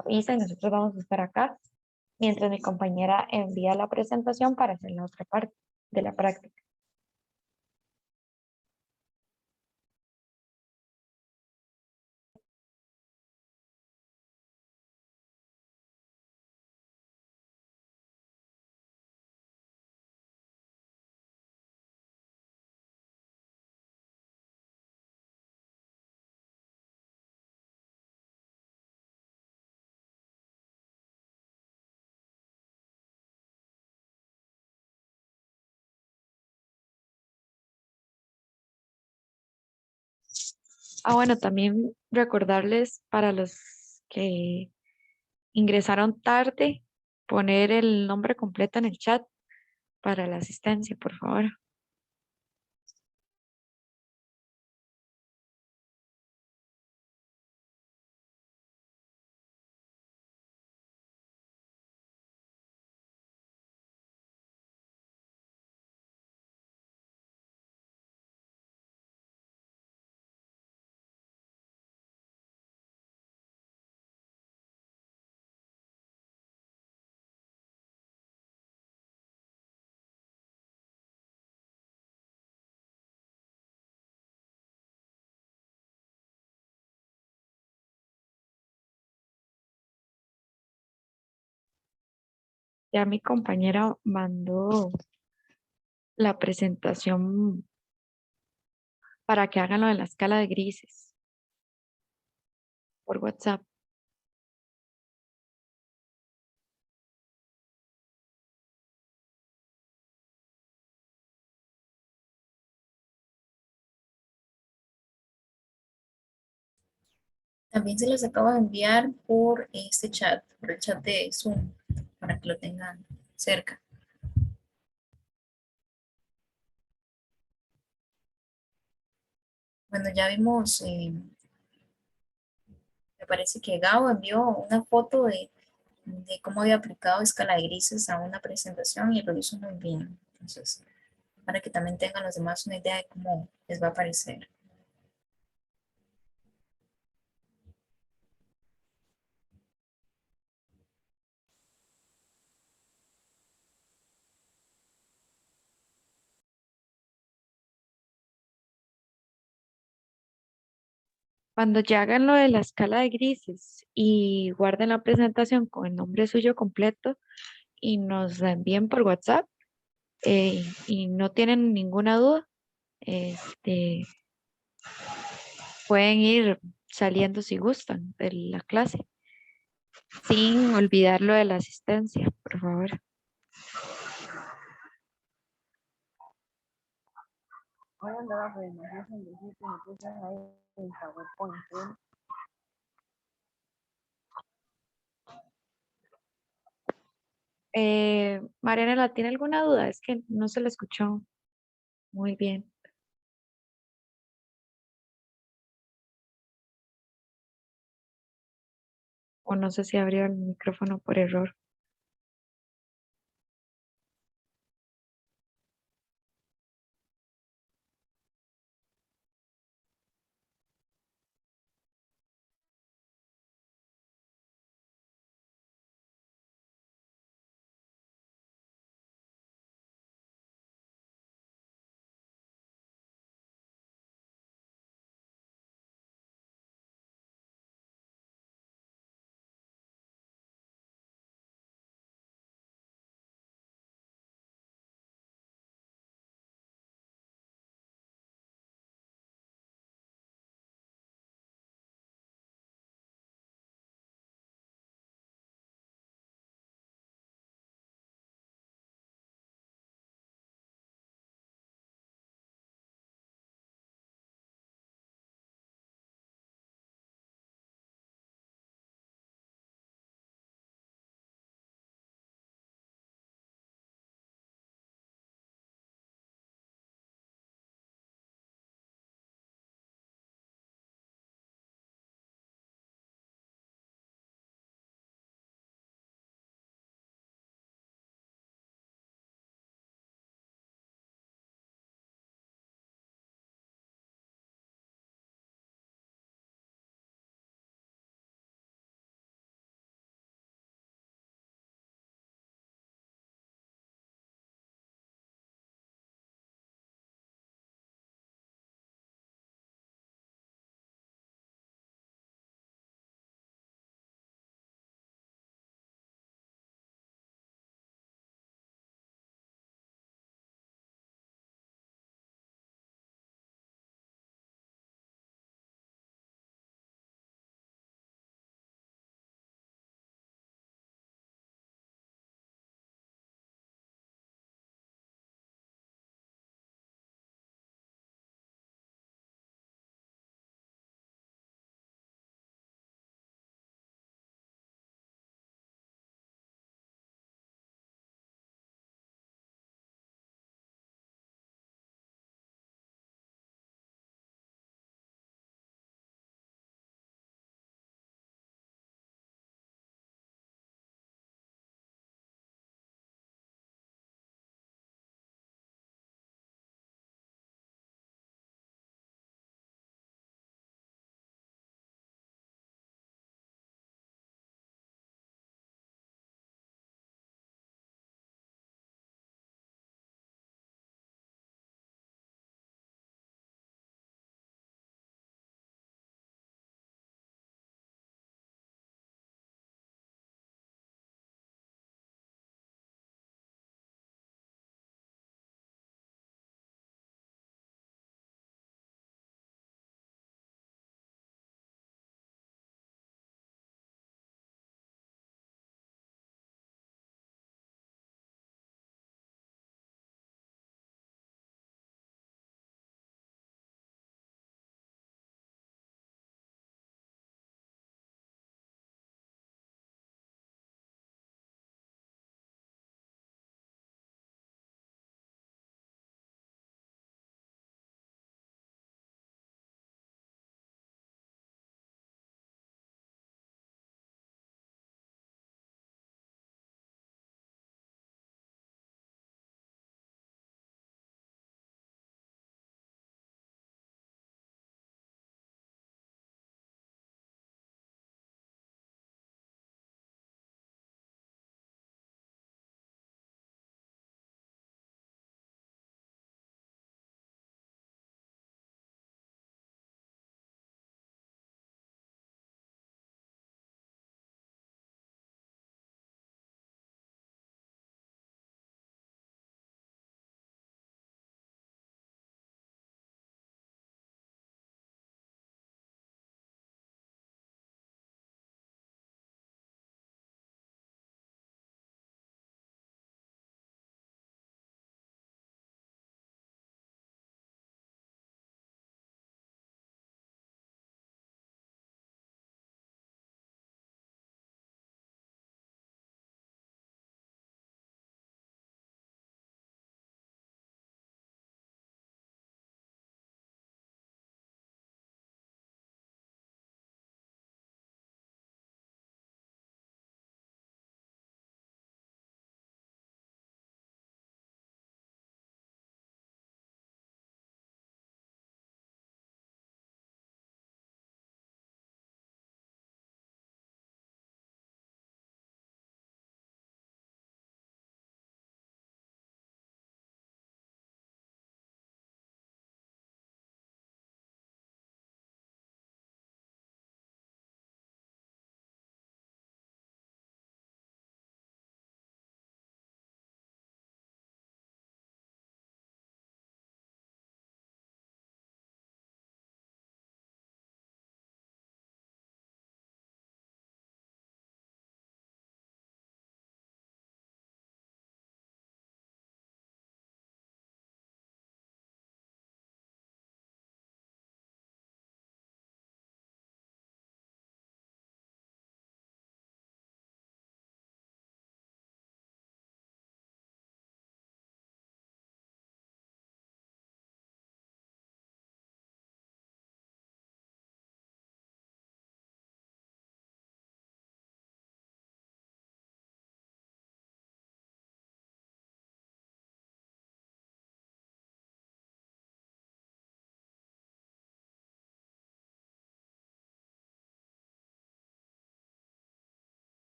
avisa y nosotros vamos a estar acá mientras mi compañera envía la presentación para hacer la otra parte de la práctica. Ah, bueno, también recordarles para los que ingresaron tarde, poner el nombre completo en el chat para la asistencia, por favor. Ya mi compañera mandó la presentación para que hagan lo de la escala de grises por WhatsApp. También se les acaba de enviar por este chat, por el chat de Zoom, para que lo tengan cerca. Bueno, ya vimos, me parece que Gabo envió una foto de cómo había aplicado escala de grises a una presentación y lo hizo muy bien. Entonces, para que también tengan los demás una idea de cómo les va a parecer. Cuando ya hagan lo de la escala de grises y guarden la presentación con el nombre suyo completo y nos la envíen por WhatsApp, y no tienen ninguna duda, este, pueden ir saliendo si gustan de la clase, sin olvidar lo de la asistencia, por favor. Voy a andar a ver, me dicen que me puse ahí en PowerPoint, ¿sí? Marianela, ¿tiene alguna duda? Es que no se la escuchó muy bien. O no sé si abrió el micrófono por error.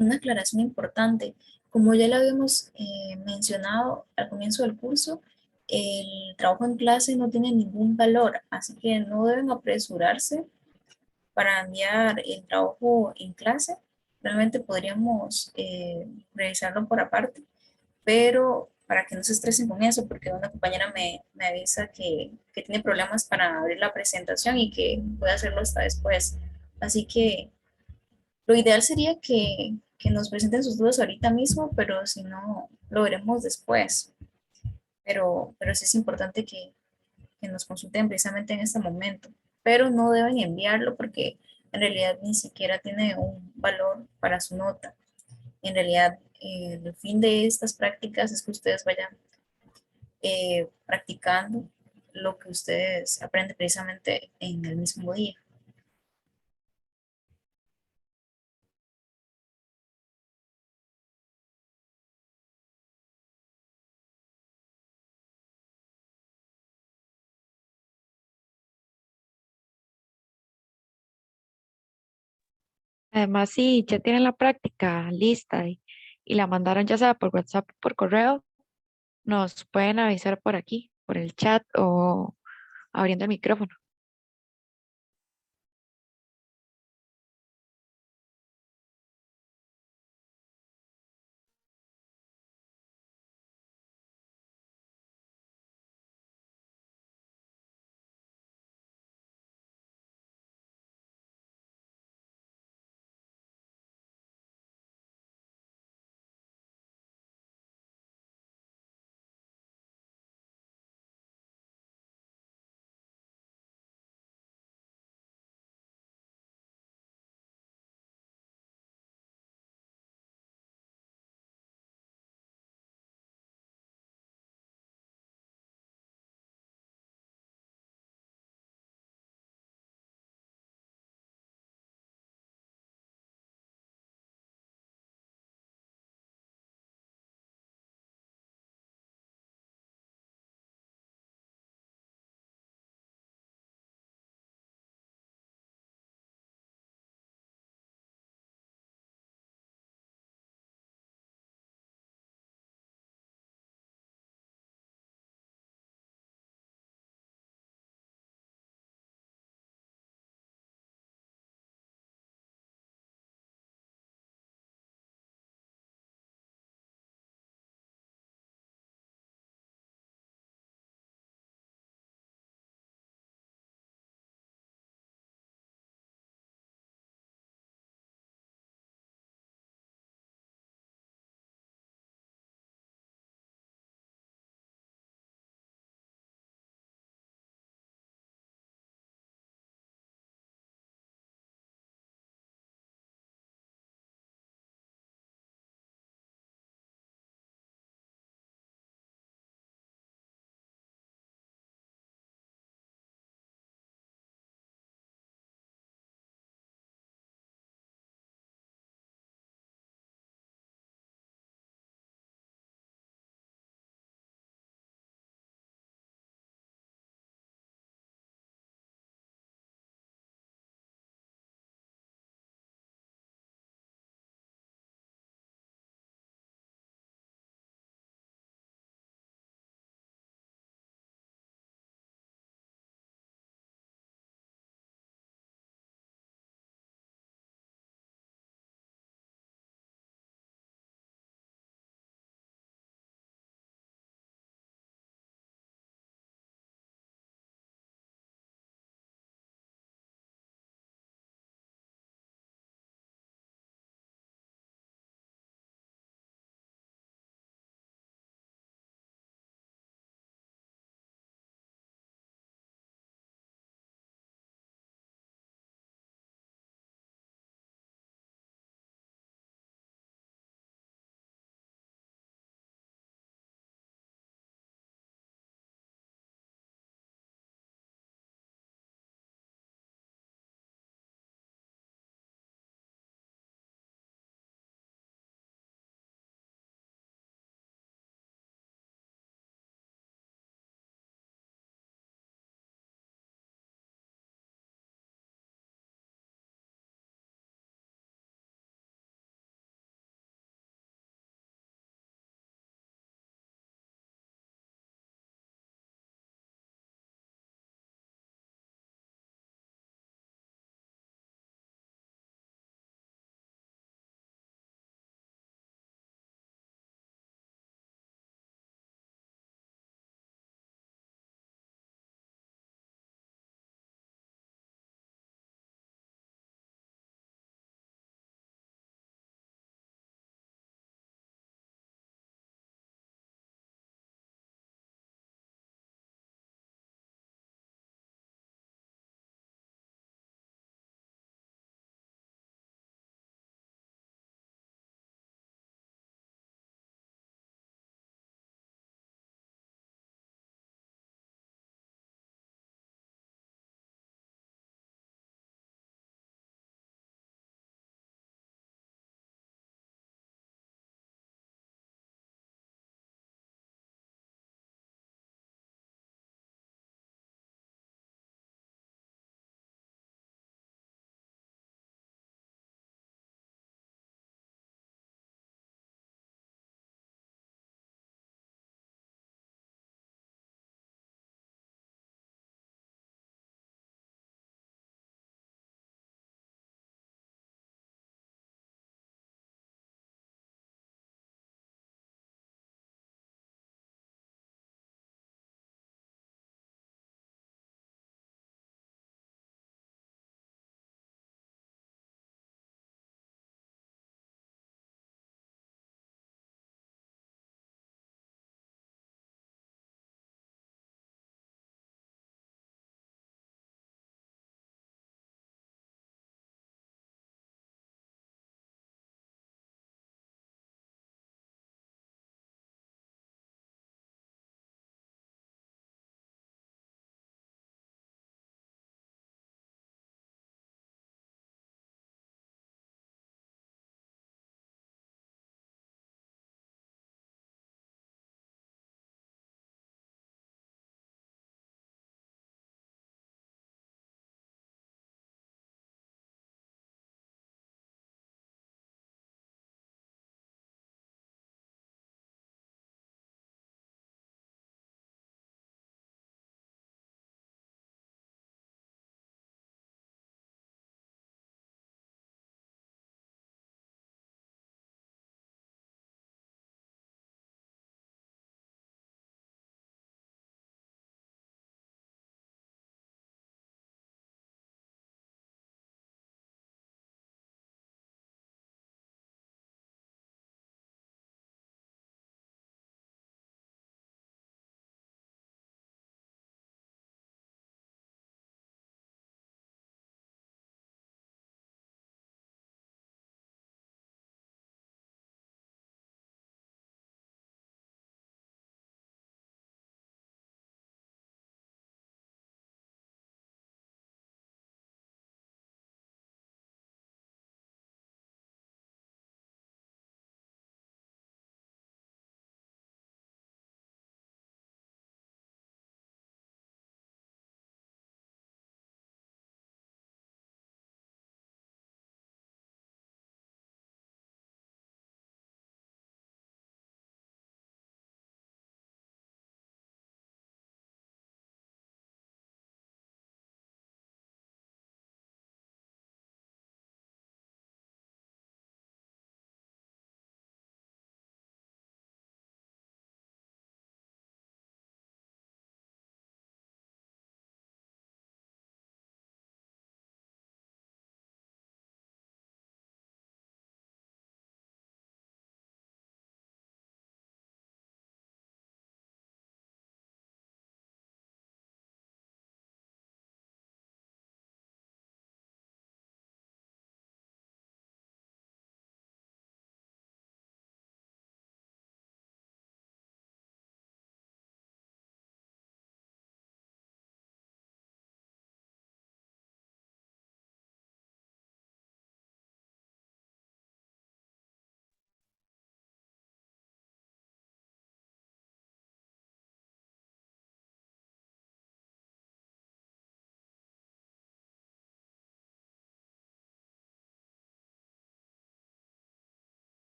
Una aclaración importante. Como ya lo habíamos mencionado al comienzo del curso, el trabajo en clase no tiene ningún valor, así que no deben apresurarse para enviar el trabajo en clase. Realmente podríamos revisarlo por aparte, pero para que no se estresen con eso, porque una compañera me avisa que tiene problemas para abrir la presentación y que puede hacerlo hasta después. Así que lo ideal sería que nos presenten sus dudas ahorita mismo, pero si no, lo veremos después. Pero sí es importante que nos consulten precisamente en este momento, pero no deben enviarlo porque en realidad ni siquiera tiene un valor para su nota. En realidad, el fin de estas prácticas es que ustedes vayan practicando lo que ustedes aprenden precisamente en el mismo día. Además, si ya tienen la práctica lista y la mandaron ya sea por WhatsApp o por correo, nos pueden avisar por aquí, por el chat o abriendo el micrófono.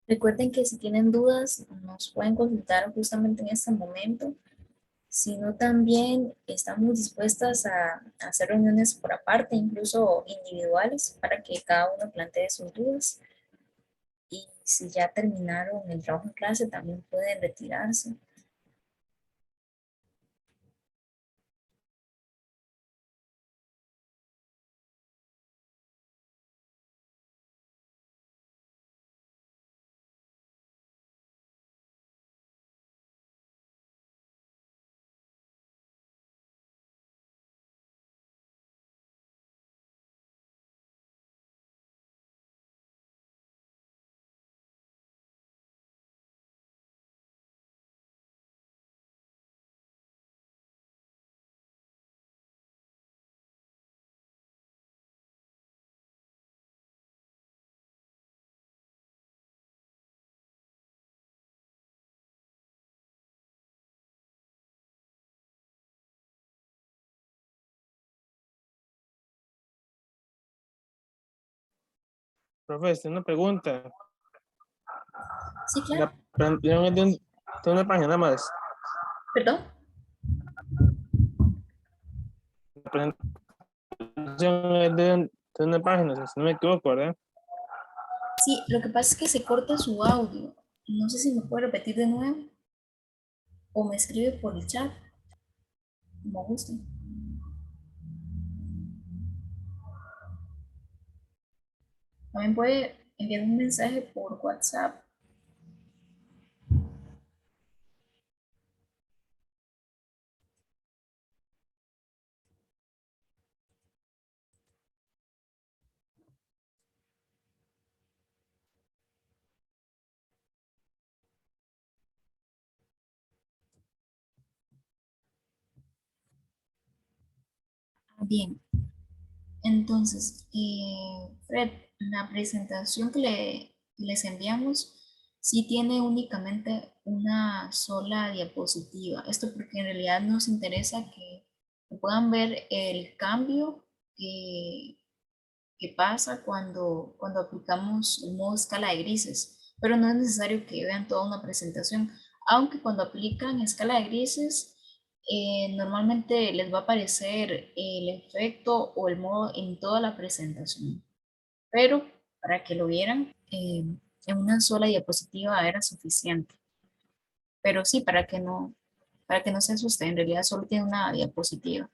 Recuerden que si tienen dudas, nos pueden consultar justamente en este momento. Si no, también estamos dispuestas a hacer reuniones por aparte, incluso individuales, para que cada uno plantee sus dudas. Y si ya terminaron el trabajo en clase, también pueden retirarse. Profesor, una pregunta. Sí, La claro. presentación es de una página más. Perdón. La presentación es de una página, si no me equivoco, ¿verdad? Sí, lo que pasa es que se corta su audio. No sé si me puede repetir de nuevo o me escribe por el chat, como gusten. También puede enviar un mensaje por WhatsApp. Bien, entonces, Fred, la presentación que les enviamos sí tiene únicamente una sola diapositiva. Esto porque en realidad nos interesa que puedan ver el cambio que pasa cuando aplicamos el modo escala de grises, pero no es necesario que vean toda una presentación, aunque cuando aplican escala de grises, normalmente les va a aparecer el efecto o el modo en toda la presentación, pero para que lo vieran en una sola diapositiva era suficiente, pero sí, para que no se asusten, en realidad solo tiene una diapositiva.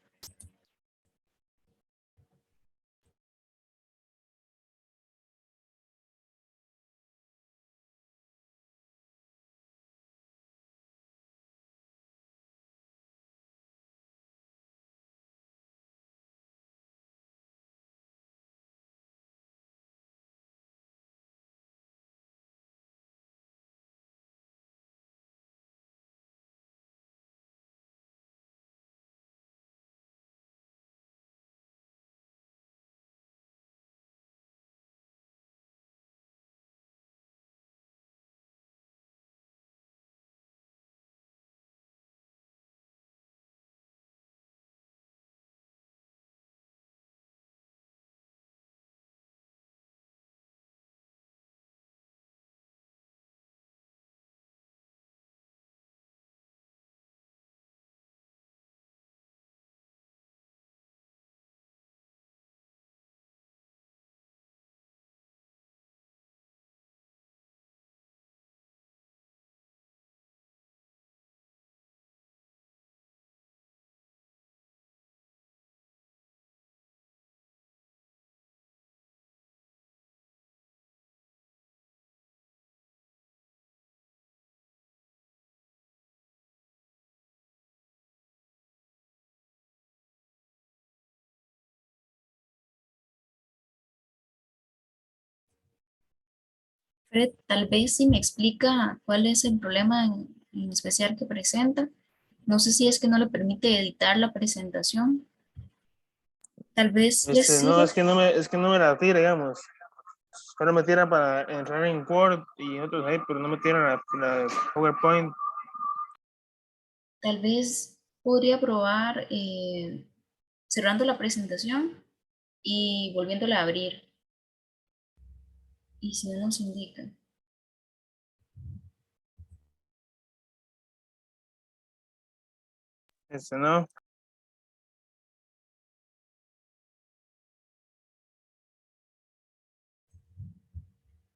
Fred, tal vez si me explica cuál es el problema en especial que presenta. No sé si es que no le permite editar la presentación. Tal vez les No, sirve, es que no me la tira, digamos. Solo me tira para entrar en Word y otros ahí, pero no me tira la PowerPoint. tal vez podría probar cerrando la presentación y volviéndola a abrir. Y si no nos indica. No.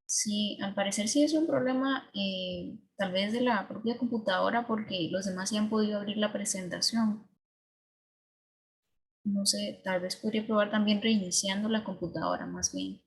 Sí, al parecer sí es un problema tal vez de la propia computadora porque los demás sí han podido abrir la presentación. No sé, tal vez podría probar también reiniciando la computadora más bien.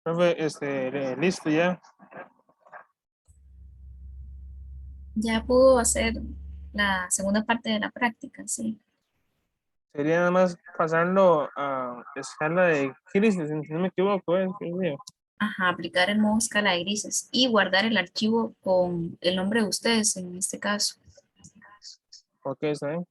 Profe, listo ya. Ya pudo hacer la segunda parte de la práctica, sí. Sería nada más pasarlo a escala de crisis, si no me equivoco, Dios mío. Ajá, aplicar el modo escala de grises y guardar el archivo con el nombre de ustedes en este caso. Ok, está bien.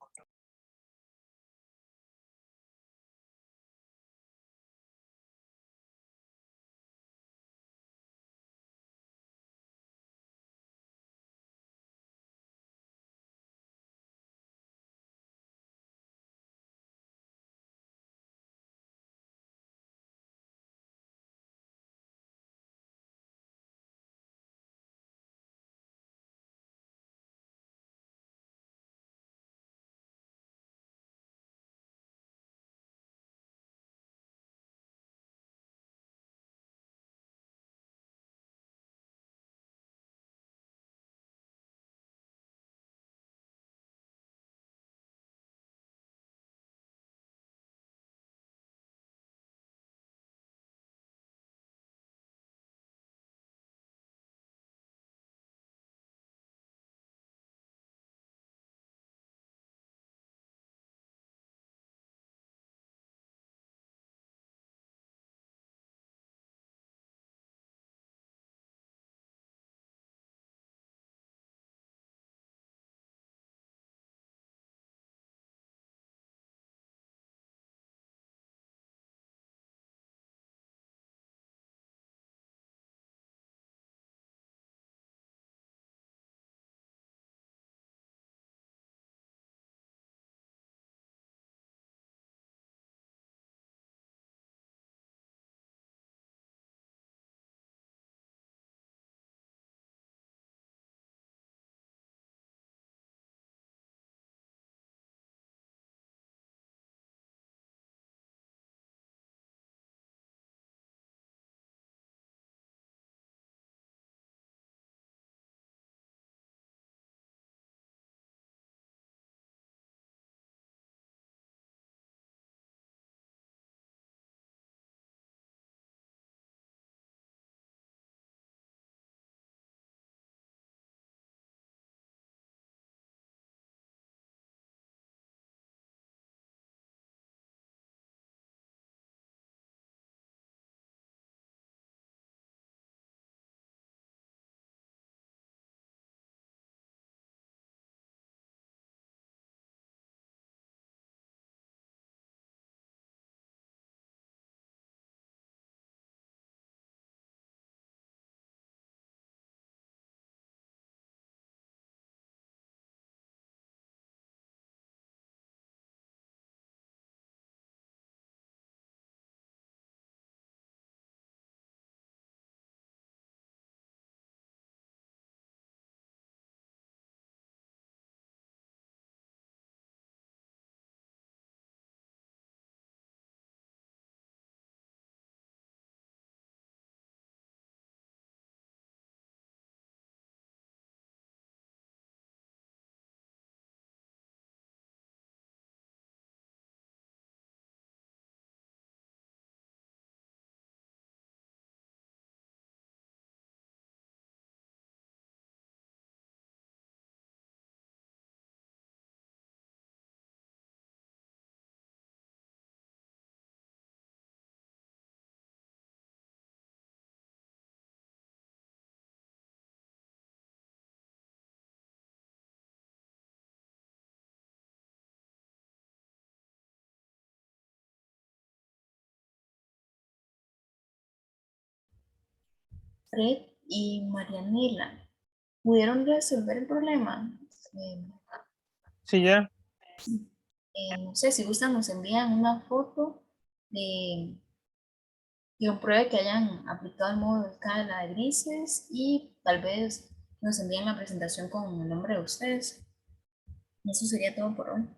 Fred y Marianela, ¿pudieron resolver el problema? Eh, Sí, ya. no sé, si gustan nos envían una foto de, que compruebe que hayan aplicado el modo de escala de grises y tal vez nos envíen la presentación con el nombre de ustedes. Eso sería todo por hoy.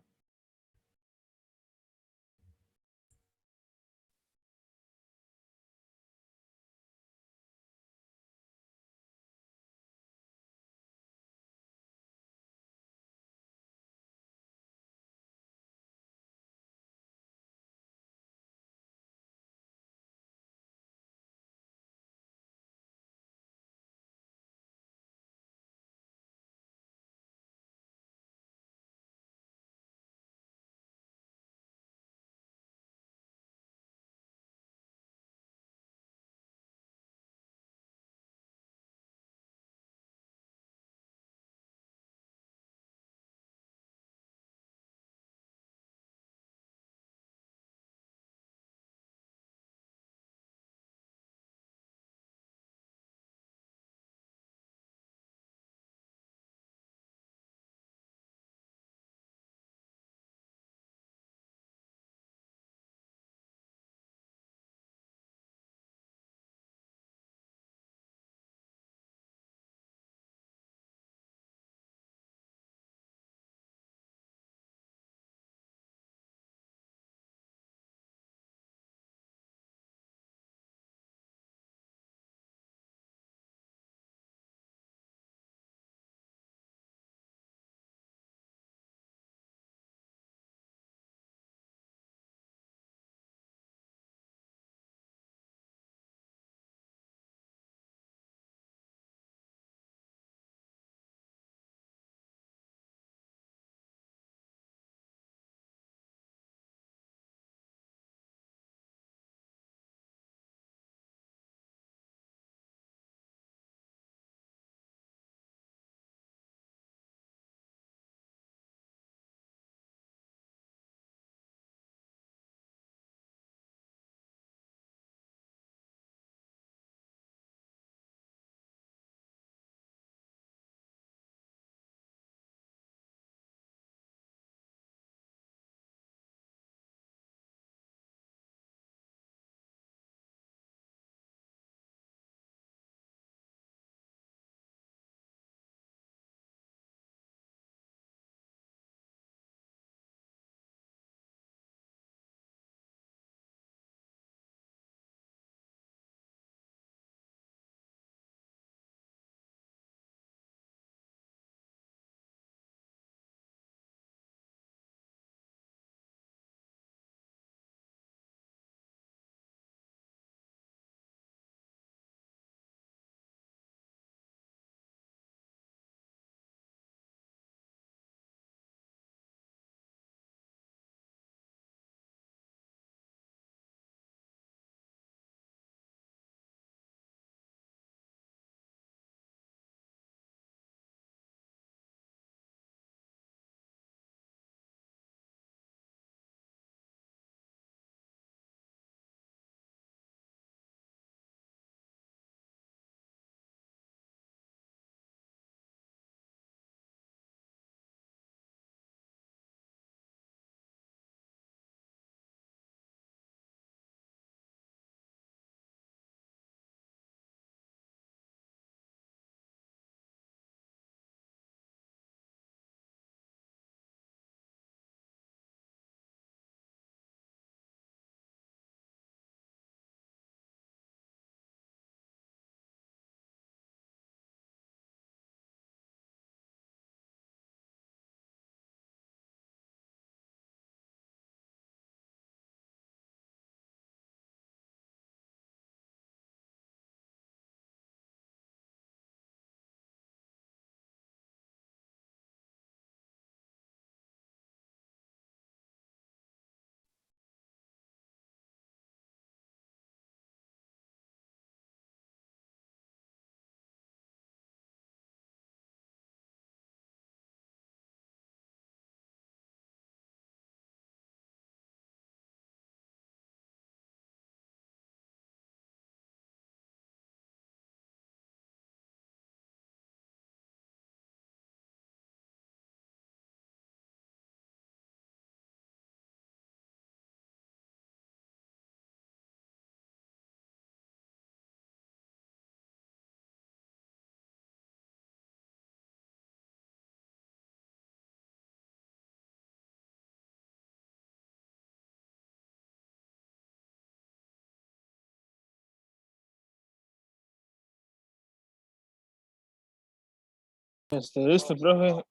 Listo, profe.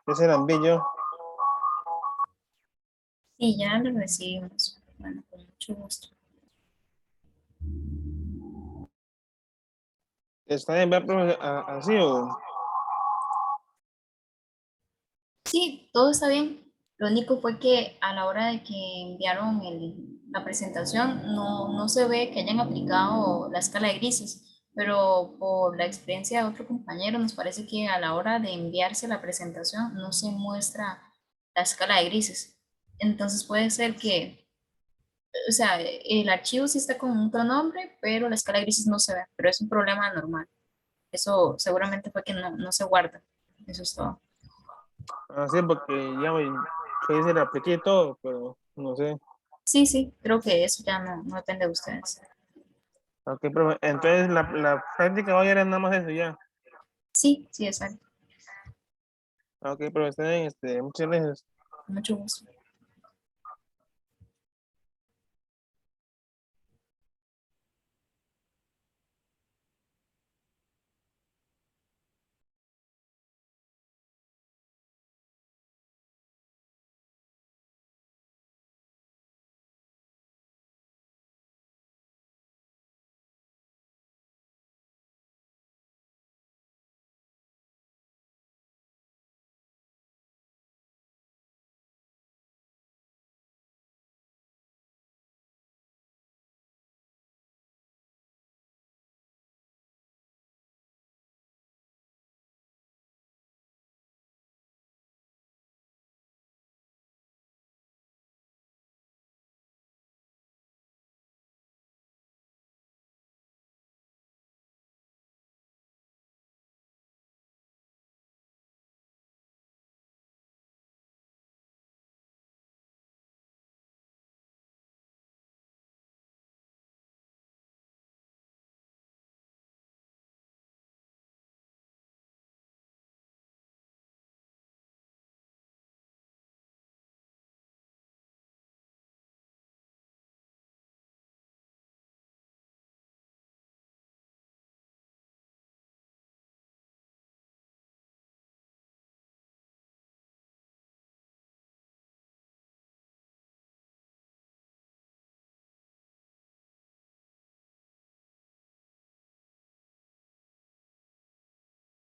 Ese era yo. Sí, ya lo recibimos. Bueno, con mucho gusto. ¿Está bien, va, profe, así o? Sí, todo está bien. Lo único fue que a la hora de que enviaron la presentación, no se ve que hayan aplicado la escala de grises, pero por la experiencia de otro compañero, nos parece que a la hora de enviarse la presentación no se muestra la escala de grises. Entonces puede ser que, o sea, el archivo sí está con otro nombre, pero la escala de grises no se ve, pero es un problema normal. Eso seguramente fue que no se guarda. Eso es todo. Así porque ya me, yo hice la apliqué y todo, pero no sé. Sí, sí, creo que eso ya no depende de ustedes. Ok, profe. Entonces la práctica va a ir nada más eso ya. Sí, sí, exacto. Ok, profe, está bien, muchas gracias. Mucho gusto.